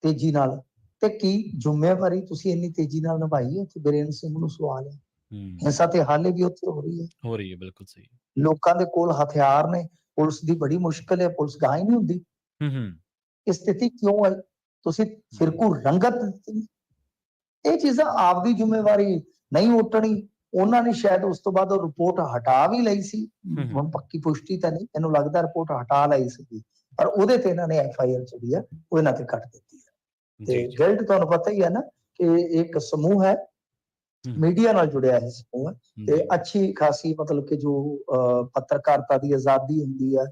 ਤੇਜ਼ੀ ਨਾਲ ਤੇ ਕੀ ਜ਼ਿੰਮੇਵਾਰੀ ਤੁਸੀਂ ਇੰਨੀ ਤੇਜ਼ੀ ਨਾਲ ਨਿਭਾਈ ਹੈ? ਤੇ ਬੀਰੇਨ ਸਿੰਘ ਨੂੰ ਸਵਾਲ ਹੈ। ਹੂੰ ਹਿੰਸਾ ਤੇ ਹਾਲੇ ਵੀ ਉੱਥੇ ਹੋ ਰਹੀ ਹੈ। ਹੋ ਰਹੀ ਹੈ ਬਿਲਕੁਲ ਸਹੀ। ਲੋਕਾਂ ਦੇ ਕੋਲ ਹਥਿਆਰ ਨੇ, ਪੁਲਿਸ ਦੀ ਬੜੀ ਮੁਸ਼ਕਲ ਹੈ, ਪੁਲਿਸ ਗਾਹ ਹੀ ਨਹੀਂ ਹੁੰਦੀ। ਹੂੰ ਇਹ ਸਥਿਤੀ ਕਿਉਂ ਹੈ? ਤੁਸੀਂ ਫਿਰਕੂ ਰੰਗਤ ਦਿੱਤੀ। ਇਹ ਚੀਜ਼ਾਂ ਆਪਦੀ ਜ਼ਿੰਮੇਵਾਰੀ ਨਹੀਂ ਉਟਣੀ। ਉਹਨਾਂ ਨੇ ਸ਼ਾਇਦ ਉਸ ਤੋਂ ਬਾਅਦ ਉਹ ਰਿਪੋਰਟ ਹਟਾ ਵੀ ਲਈ ਸੀ। ਹੂੰ ਹੁਣ ਪੱਕੀ ਪੁਸ਼ਟੀ ਤਾਂ ਨਹੀਂ, ਮੈਨੂੰ ਲੱਗਦਾ ਰਿਪੋਰਟ ਹਟਾ ਲਈ ਸੀ, ਪਰ ਉਹਦੇ ਤੇ ਇਹਨਾਂ ਨੇ ਐਫਆਈਆਰ ਜਿਹੜੀ ਆ ਉਹ ਇਹਨਾਂ ਤੇ ਕੱਟ ਦਿੱਤੀ ਹੈ। ਜੀ ਤੇ ਜੀ ਗਿਲਡ ਤੁਹਾਨੂੰ ਪਤਾ ਹੀ ਹੈ ਨਾ ਕਿ ਇੱਕ ਸਮੂਹ ਹੈ, ਹੂੰ ਮੀਡੀਆ ਨਾਲ ਜੁੜਿਆ ਹੈ ਸਮੂਹ ਹੈ ਤੇ ਜੀ ਅੱਛੀ ਖਾਸੀ ਮਤਲਬ ਕਿ ਜੋ ਪੱਤਰਕਾਰਤਾ ਦੀ ਆਜ਼ਾਦੀ ਹੁੰਦੀ ਹੈ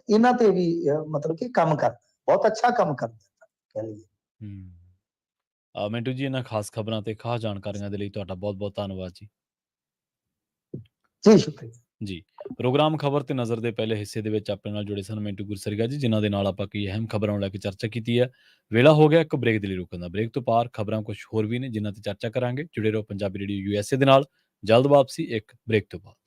ਇਹਨਾਂ ਤੇ ਵੀ ਮਤਲਬ ਕਿ ਕੰਮ ਕਰਦਾ, ਬਹੁਤ ਅੱਛਾ ਕੰਮ ਕਰਦਾ ਕਹਿ ਲਈਏ। ਹੂੰ ਮਿੰਟੂ ਜੀ ਇਹਨਾਂ ਖਾਸ ਖਬਰਾਂ ਤੇ ਖਾਸ ਜਾਣਕਾਰੀਆਂ ਦੇ ਲਈ ਤੁਹਾਡਾ ਬਹੁਤ ਬਹੁਤ ਧੰਨਵਾਦ ਜੀ। ਜੀ ਸ਼ੁਕਰੀਆ। ਜੀ ਪ੍ਰੋਗਰਾਮ ਖਬਰ ਤੇ ਨਜ਼ਰ ਦੇ ਪਹਿਲੇ ਹਿੱਸੇ ਦੇ ਵਿੱਚ ਆਪਣੇ ਨਾਲ ਜੁੜੇ ਸਨ ਮਿੰਟੂ ਗੁਰਸਰੀਗਾ ਜੀ, ਜਿਨ੍ਹਾਂ ਦੇ ਨਾਲ ਆਪਾਂ ਕਈ ਅਹਿਮ ਖਬਰਾਂ ਨੂੰ ਲੈ ਕੇ ਚਰਚਾ ਕੀਤੀ ਹੈ। ਵੇਲਾ ਹੋ ਗਿਆ ਇੱਕ ਬ੍ਰੇਕ ਦੇ ਲਈ ਰੁਕਣ ਦਾ। ਬ੍ਰੇਕ ਤੋਂ ਪਾਰ ਖਬਰਾਂ ਕੁਝ ਹੋਰ ਵੀ ਨੇ ਜਿਨ੍ਹਾਂ ਤੇ ਚਰਚਾ ਕਰਾਂਗੇ। ਜੁੜੇ ਰਹੋ ਪੰਜਾਬੀ ਰੇਡੀਓ USA ਦੇ ਨਾਲ। ਜਲਦ ਵਾਪਸੀ ਇੱਕ ਬ੍ਰੇਕ ਤੋਂ ਬਾਅਦ।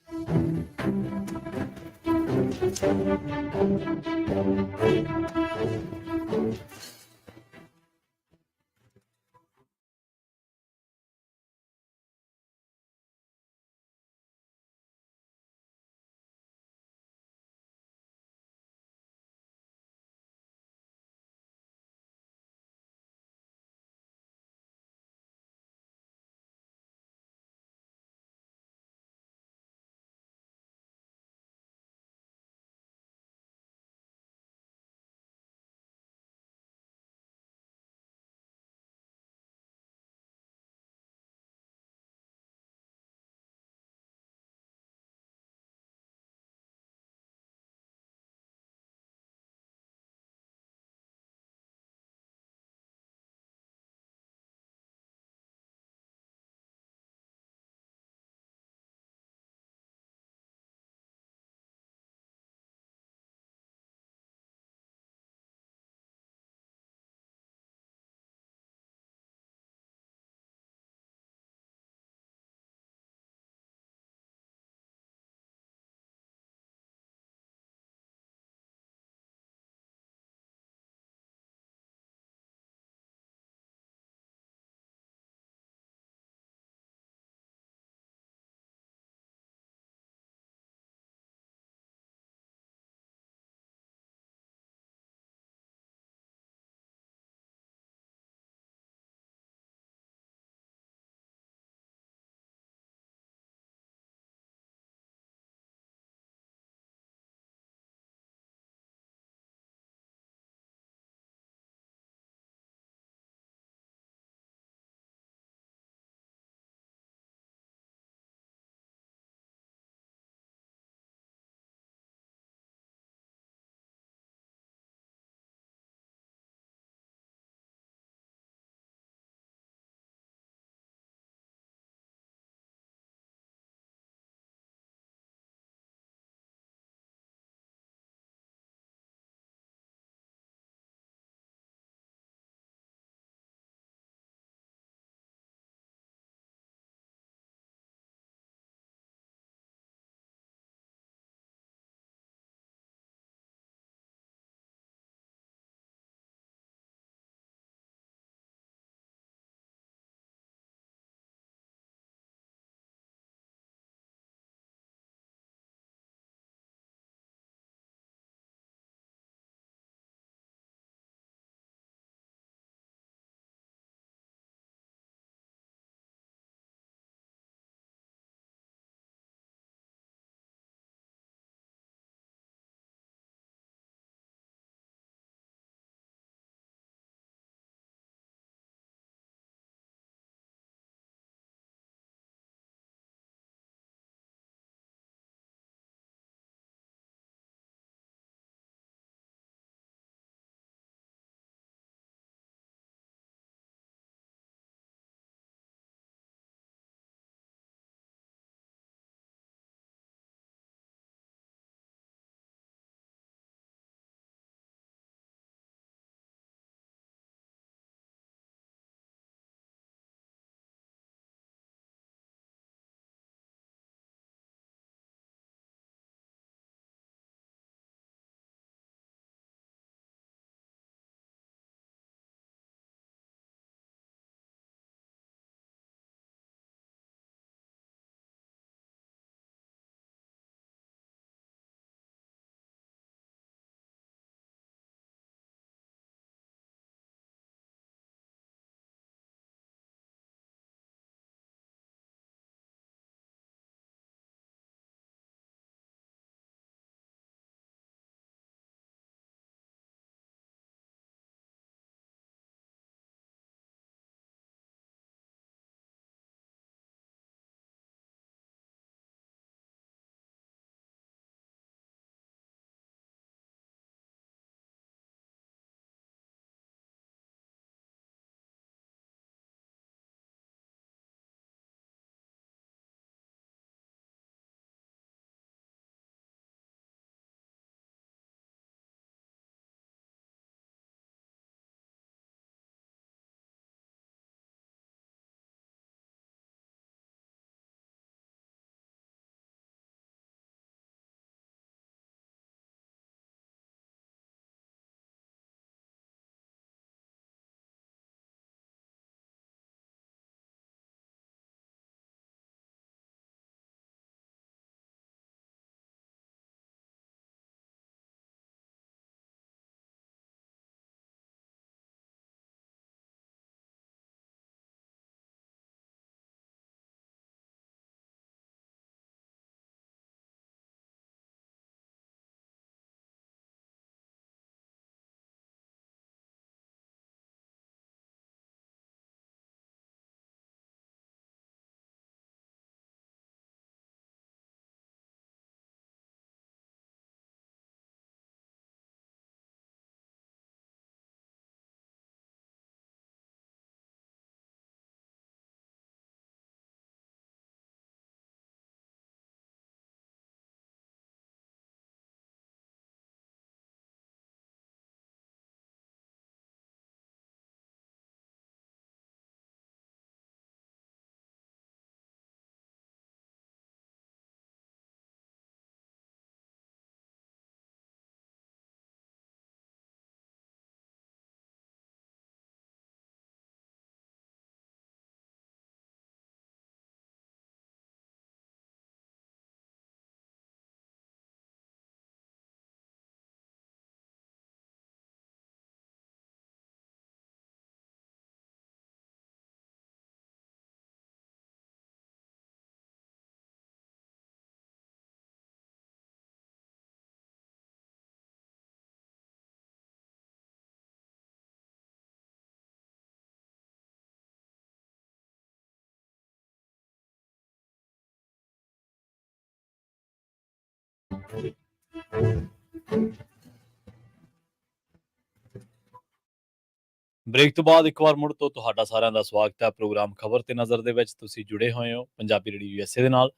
ਬ੍ਰੇਕ ਤੋਂ ਬਾਅਦ ਇੱਕ ਵਾਰ ਮੁੜ ਤੋਂ ਤੁਹਾਡਾ ਸਾਰਿਆਂ ਦਾ ਸਵਾਗਤ ਹੈ ਪ੍ਰੋਗਰਾਮ ਖਬਰ ਤੇ ਨਜ਼ਰ ਦੇ ਵਿੱਚ। ਤੁਸੀਂ ਜੁੜੇ ਹੋਏ ਹੋ ਪੰਜਾਬੀ ਰੇਡੀਓ ਯੂਐਸਏ ਦੇ ਨਾਲ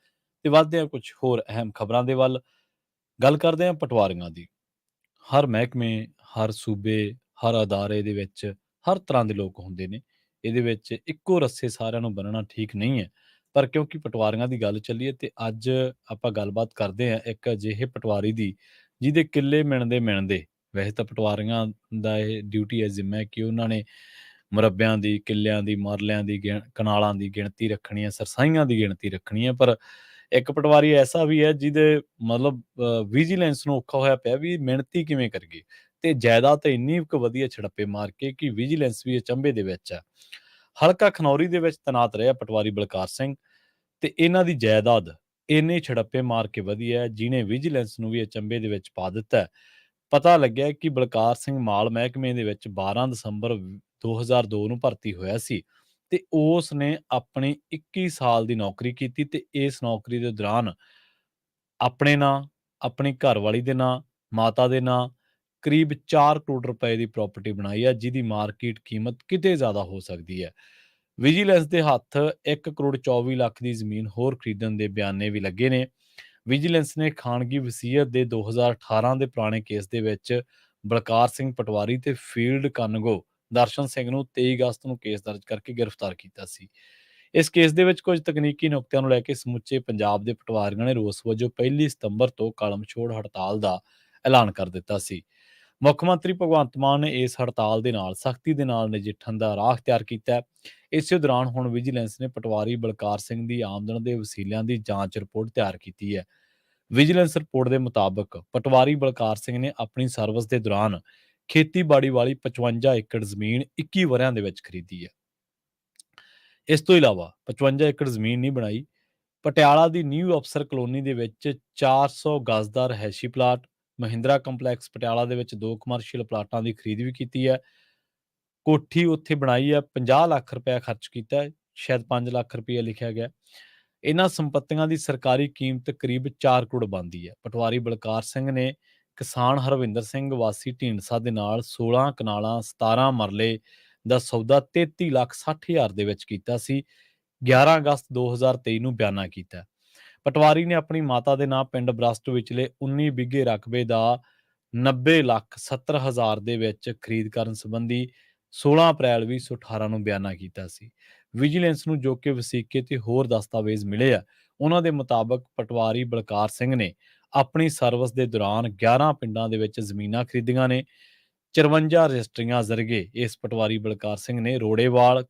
ਤੇ ਵੱਧਦੇ ਹਾਂ ਕੁਝ ਹੋਰ ਅਹਿਮ ਖਬਰਾਂ ਦੇ ਵੱਲ। ਗੱਲ ਕਰਦੇ ਹਾਂ ਪਟਵਾਰੀਆਂ ਦੀ। ਹਰ ਮਹਿਕਮੇ, ਹਰ ਸੂਬੇ, ਹਰ ਅਦਾਰੇ ਦੇ ਵਿੱਚ ਹਰ ਤਰ੍ਹਾਂ ਦੇ ਲੋਕ ਹੁੰਦੇ ਨੇ। ਇਹਦੇ ਵਿੱਚ ਇੱਕੋ ਰੱਸੇ ਸਾਰਿਆਂ ਨੂੰ ਬੰਨਣਾ ਠੀਕ ਨਹੀਂ ਹੈ। ਪਰ ਕਿਉਂਕਿ ਪਟਵਾਰੀਆਂ ਦੀ ਗੱਲ ਚੱਲੀ ਹੈ ਤੇ ਅੱਜ ਆਪਾਂ ਗੱਲਬਾਤ ਕਰਦੇ ਹਾਂ ਇੱਕ ਅਜਿਹੇ ਪਟਵਾਰੀ ਦੀ ਜਿਹਦੇ ਕਿੱਲੇ ਮਿਣਦੇ ਵੈਸੇ ਤਾਂ ਪਟਵਾਰੀਆਂ ਦਾ ਇਹ ਡਿਊਟੀ ਹੈ, ਜ਼ਿੰਮਾ ਹੈ ਕਿ ਉਹਨਾਂ ਨੇ ਮੁਰੱਬਿਆਂ ਦੀ, ਕਿੱਲਿਆਂ ਦੀ, ਮਰਲਿਆਂ ਦੀ, ਕਨਾਲਾਂ ਦੀ ਗਿਣਤੀ ਰੱਖਣੀ ਹੈ, ਸਰਸਾਈਆਂ ਦੀ ਗਿਣਤੀ ਰੱਖਣੀ ਹੈ। ਪਰ ਇੱਕ ਪਟਵਾਰੀ ਐਸਾ ਵੀ ਹੈ ਜਿਹਦੇ ਮਤਲਬ ਵਿਜੀਲੈਂਸ ਨੂੰ ਔਖਾ ਹੋਇਆ ਪਿਆ ਵੀ ਮਿਣਤੀ ਕਿਵੇਂ ਕਰੀਏ, ਤੇ ਜਾਇਦਾਦ ਤਾਂ ਇੰਨੀ ਕੁ ਵਧੀਆ ਛੜੱਪੇ ਮਾਰ ਕੇ ਕਿ ਵਿਜੀਲੈਂਸ ਵੀ ਅਚੰਭੇ ਦੇ ਵਿੱਚ ਹੈ। ਹਲਕਾ ਖਨੌਰੀ ਦੇ ਵਿੱਚ ਤੈਨਾਤ ਰਿਹਾ ਪਟਵਾਰੀ ਬਲਕਾਰ ਸਿੰਘ ਤੇ ਇਹਨਾਂ ਦੀ ਜਾਇਦਾਦ ਇੰਨੇ ਛੜੱਪੇ ਮਾਰ ਕੇ ਵਧੀ ਹੈ ਜਿਹਨੇ ਵਿਜੀਲੈਂਸ ਨੂੰ ਵੀ ਅਚੰਭੇ ਦੇ ਵਿੱਚ ਪਾ ਦਿੱਤਾ ਹੈ। ਪਤਾ ਲੱਗਿਆ ਕਿ ਬਲਕਾਰ ਸਿੰਘ ਮਾਲ ਮਹਿਕਮੇ ਦੇ ਵਿੱਚ 12 ਦਸੰਬਰ 2002 ਨੂੰ ਭਰਤੀ ਹੋਇਆ ਸੀ ਤੇ ਉਸ ਨੇ ਆਪਣੀ 21 ਸਾਲ ਦੀ ਨੌਕਰੀ ਕੀਤੀ ਤੇ ਇਸ ਨੌਕਰੀ ਦੇ ਦੌਰਾਨ ਆਪਣੇ ਨਾਂ, ਆਪਣੀ ਘਰਵਾਲੀ ਦੇ ਨਾਂ, ਮਾਤਾ ਦੇ ਨਾਂ ਕਰੀਬ 4 ਕਰੋੜ ਰੁਪਏ ਦੀ ਪ੍ਰਾਪਰਟੀ ਬਣਾਈ ਹੈ, ਜਿਹਦੀ ਮਾਰਕੀਟ ਕੀਮਤ ਕਿਤੇ ਜ਼ਿਆਦਾ ਹੋ ਸਕਦੀ ਹੈ। ਵਿਜੀਲੈਂਸ ਦੇ ਹੱਥ 1 ਕਰੋੜ 24 ਲੱਖ ਦੀ ਜ਼ਮੀਨ ਹੋਰ ਖਰੀਦਣ ਦੇ ਬਿਆਨੇ ਵੀ ਲੱਗੇ ਨੇ। ਵਿਜੀਲੈਂਸ ਨੇ ਖਾਨਗੀ ਵਸੀਅਤ ਦੇ 2018 ਦੇ ਪੁਰਾਣੇ ਕੇਸ ਦੇ ਵਿੱਚ ਬਲਕਾਰ ਸਿੰਘ ਪਟਵਾਰੀ ਤੇ ਫੀਲਡ ਕਾਨੂੰਗੋ ਦਰਸ਼ਨ ਸਿੰਘ ਨੂੰ 23 ਅਗਸਤ ਨੂੰ ਕੇਸ ਦਰਜ ਕਰਕੇ ਗ੍ਰਿਫਤਾਰ ਕੀਤਾ ਸੀ। ਇਸ ਕੇਸ ਦੇ ਵਿੱਚ ਕੁਝ ਤਕਨੀਕੀ ਨੁਕਤਿਆਂ ਨੂੰ ਲੈ ਕੇ ਸਮੁੱਚੇ ਪੰਜਾਬ ਦੇ ਪਟਵਾਰੀਆਂ ਨੇ ਰੋਸ ਵਜੋਂ 1 ਸਤੰਬਰ ਤੋਂ ਕਲਮ ਛੋੜ ਹੜਤਾਲ ਦਾ ਐਲਾਨ ਕਰ ਦਿੱਤਾ ਸੀ। ਮੁੱਖ ਮੰਤਰੀ ਭਗਵੰਤ ਮਾਨ ਨੇ ਇਸ ਹੜਤਾਲ ਦੇ ਨਾਲ ਸਖਤੀ ਦੇ ਨਾਲ ਨਜਿੱਠਣ ਦਾ ਰਾਹ ਅਖਤਿਆਰ ਕੀਤਾ ਹੈ। ਇਸੇ ਦੌਰਾਨ ਹੁਣ ਵਿਜੀਲੈਂਸ ਨੇ ਪਟਵਾਰੀ ਬਲਕਾਰ ਸਿੰਘ ਦੀ ਆਮਦਨ ਦੇ ਵਸੀਲਿਆਂ ਦੀ ਜਾਂਚ ਰਿਪੋਰਟ ਤਿਆਰ ਕੀਤੀ ਹੈ। ਵਿਜੀਲੈਂਸ ਰਿਪੋਰਟ ਦੇ ਮੁਤਾਬਕ ਪਟਵਾਰੀ ਬਲਕਾਰ ਸਿੰਘ ਨੇ ਆਪਣੀ ਸਰਵਿਸ ਦੇ ਦੌਰਾਨ ਖੇਤੀਬਾੜੀ ਵਾਲੀ 55 ਏਕੜ ਜ਼ਮੀਨ 21 ਵਰ੍ਹਿਆਂ ਦੇ ਵਿੱਚ ਖਰੀਦੀ ਹੈ। ਇਸ ਤੋਂ ਇਲਾਵਾ 55 ਏਕੜ ਜ਼ਮੀਨ ਨਹੀਂ ਬਣਾਈ। ਪਟਿਆਲਾ ਦੀ ਨਿਊ ਅਫਸਰ ਕਲੋਨੀ ਦੇ ਵਿੱਚ 400 ਗਜ਼ ਦਾ ਰਹਿائشੀ ਪਲਾਟ, ਮਹਿੰਦਰਾ ਕੰਪਲੈਕਸ ਪਟਿਆਲਾ ਦੇ ਵਿੱਚ 2 ਕਮਰਸ਼ੀਅਲ ਪਲਾਟਾਂ ਦੀ ਖਰੀਦ ਵੀ ਕੀਤੀ ਹੈ। ਕੋਠੀ ਉੱਥੇ ਬਣਾਈ ਹੈ, 50 ਲੱਖ ਰੁਪਇਆ ਖਰਚ ਕੀਤਾ ਹੈ, ਸ਼ਾਇਦ 5 ਲੱਖ ਰੁਪਇਆ ਲਿਖਿਆ ਗਿਆ। ਇਹਨਾਂ ਸੰਪत्तियों ਦੀ ਸਰਕਾਰੀ ਕੀਮਤ ਕਰੀਬ 4 ਕਰੋੜ ਬਣਦੀ ਹੈ। ਪਟਵਾਰੀ ਬਲਕਾਰ ਸਿੰਘ ਨੇ ਕਿਸਾਨ ਹਰਵਿੰਦਰ ਸਿੰਘ ਵਾਸੀ ਢੀਂਡਸਾ ਦੇ ਨਾਲ 16 ਕਨਾਲਾਂ 17 ਮਰਲੇ ਦਾ ਸੌਦਾ 33 ਲੱਖ 60 ਹਜ਼ਾਰ ਦੇ ਵਿੱਚ ਕੀਤਾ ਸੀ। 11 ਅਗਸਤ 2023 ਨੂੰ ਬਿਆਨਾ ਕੀਤਾ। ਪਟਵਾਰੀ ਨੇ ਆਪਣੀ ਮਾਤਾ ਦੇ ਨਾਂ ਪਿੰਡ ਬਰਸਟ ਵਿਚਲੇ 19 ਬਿੱਗੇ ਰਕਬੇ ਦਾ 90 ਲੱਖ 70 ਹਜ਼ਾਰ ਦੇ ਵਿੱਚ ਖਰੀਦ ਕਰਨ ਸੰਬੰਧੀ 16 ਅਪ੍ਰੈਲ 2018 ਨੂੰ ਬਿਆਨਾ ਕੀਤਾ ਸੀ। ਵਿਜੀਲੈਂਸ ਨੂੰ ਜੋ ਕਿ ਵਸੀਕੇ ਤੇ ਹੋਰ ਦਸਤਾਵੇਜ਼ ਮਿਲੇ ਆ, ਉਹਨਾਂ ਦੇ ਮੁਤਾਬਕ ਪਟਵਾਰੀ ਬਲਕਾਰ ਸਿੰਘ ਨੇ ਆਪਣੀ ਸਰਵਿਸ ਦੇ ਦੌਰਾਨ 11 ਪਿੰਡਾਂ ਦੇ ਵਿੱਚ ਜ਼ਮੀਨਾਂ ਖਰੀਦੀਆਂ ਨੇ। 54 ਰਜਿਸਟਰੀਆਂ ਜ਼ਰੀਏ ਇਸ ਪਟਵਾਰੀ ਬਲਕਾਰ ਸਿੰਘ ਨੇ ਰੋੜੇਵਾਲ,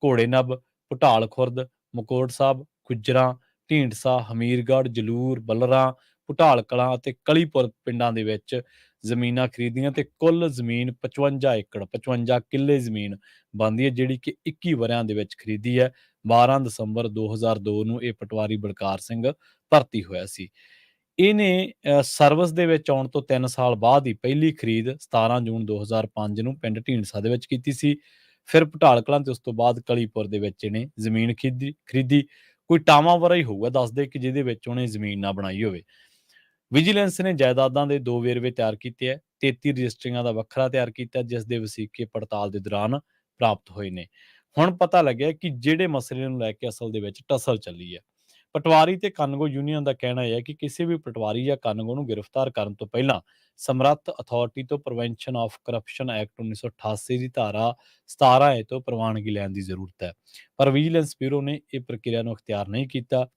ਘੋੜੇਨੱਬ, ਭੁਟਾਲ ਖੁਰਦ, ਮਕੋਟ ਸਾਹਿਬ, ਗੁੱਜਰਾਂ, ਢੀਂਡਸਾ, ਹਮੀਰਗੜ੍ਹ, ਜਲੂਰ, ਬੱਲਰਾਂ, ਭੁਟਾਲ ਕਲਾਂ ਅਤੇ ਕਲੀਪੁਰ ਪਿੰਡਾਂ ਦੇ ਵਿੱਚ ਜ਼ਮੀਨਾਂ ਖਰੀਦੀਆਂ ਤੇ ਕੁੱਲ ਜ਼ਮੀਨ 55 ਏਕੜ 55 ਕਿੱਲੇ ਜ਼ਮੀਨ ਬਣਦੀ ਹੈ, ਜਿਹੜੀ ਕਿ 21 ਵਰ੍ਹਿਆਂ ਦੇ ਵਿੱਚ ਖਰੀਦੀ ਹੈ। 12 ਦਸੰਬਰ 2002 ਨੂੰ ਇਹ ਪਟਵਾਰੀ ਬਲਕਾਰ ਸਿੰਘ ਭਰਤੀ ਹੋਇਆ ਸੀ। ਇਹਨੇ ਸਰਵਿਸ ਦੇ ਵਿੱਚ ਆਉਣ ਤੋਂ 3 ਸਾਲ ਬਾਅਦ ਹੀ ਪਹਿਲੀ ਖਰੀਦ 17 ਜੂਨ 2005 ਨੂੰ ਪਿੰਡ ਢੀਂਡਸਾ ਦੇ ਵਿੱਚ ਕੀਤੀ ਸੀ। ਫਿਰ ਭੁਟਾਲ ਕਲਾਂ ਤੇ ਉਸ ਤੋਂ ਬਾਅਦ ਕਲੀਪੁਰ ਦੇ ਵਿੱਚ ਇਹਨੇ ਜ਼ਮੀਨ ਖਰੀਦੀ। ਕੋਈ ਟਾਵਾਂ ਵਰਾ ਹੀ ਹੋਊਗਾ ਦੱਸਦੇ ਕਿ ਜਿਹਦੇ ਵਿੱਚ ਉਹਨੇ ਜ਼ਮੀਨ ਨਾ ਬਣਾਈ ਹੋਵੇ। ਵਿਜੀਲੈਂਸ ਨੇ ਜਾਇਦਾਦਾਂ ਦੇ 2 ਵੇਰਵੇ ਤਿਆਰ ਕੀਤੇ ਹੈ। 33 ਰਜਿਸਟਰੀਆਂ ਦਾ ਵੱਖਰਾ ਤਿਆਰ ਕੀਤਾ, ਜਿਸ ਦੇ ਵਸੀਕੇ ਪੜਤਾਲ ਦੇ ਦੌਰਾਨ ਪ੍ਰਾਪਤ ਹੋਏ ਨੇ। ਹੁਣ ਪਤਾ ਲੱਗਿਆ ਕਿ ਜਿਹੜੇ ਮਸਲੇ ਨੂੰ ਲੈ ਕੇ ਅਸਲ ਦੇ ਵਿੱਚ ਟਸਲ ਚੱਲੀ ਹੈ। ਪਟਵਾਰੀ ਤੇ ਕਾਨੂੰਗੋ ਯੂਨੀਅਨ ਦਾ ਕਹਿਣਾ ਹੈ ਕਿ ਕਿਸੇ ਵੀ ਪਟਵਾਰੀ ਜਾਂ ਕਾਨੂੰਗੋ ਨੂੰ ਗ੍ਰਿਫਤਾਰ ਕਰਨ ਤੋਂ ਪਹਿਲਾਂ ਸਮਰੱਥ ਅਥਾਰਟੀ ਤੋਂ ਪ੍ਰੀਵੈਂਸ਼ਨ ਆਫ ਕਰਪਸ਼ਨ ਐਕਟ 1988 ਦੀ ਧਾਰਾ 17A ਤੋਂ ਪ੍ਰਵਾਨਗੀ ਲੈਣ ਦੀ ਜ਼ਰੂਰਤ ਹੈ। ਪਰ ਵਿਜੀਲੈਂਸ ਬਿਊਰੋ ਨੇ ਇਹ ਪ੍ਰਕਿਰਿਆ ਨੂੰ ਅਖਤਿਆਰ ਨਹੀਂ ਕੀਤਾ।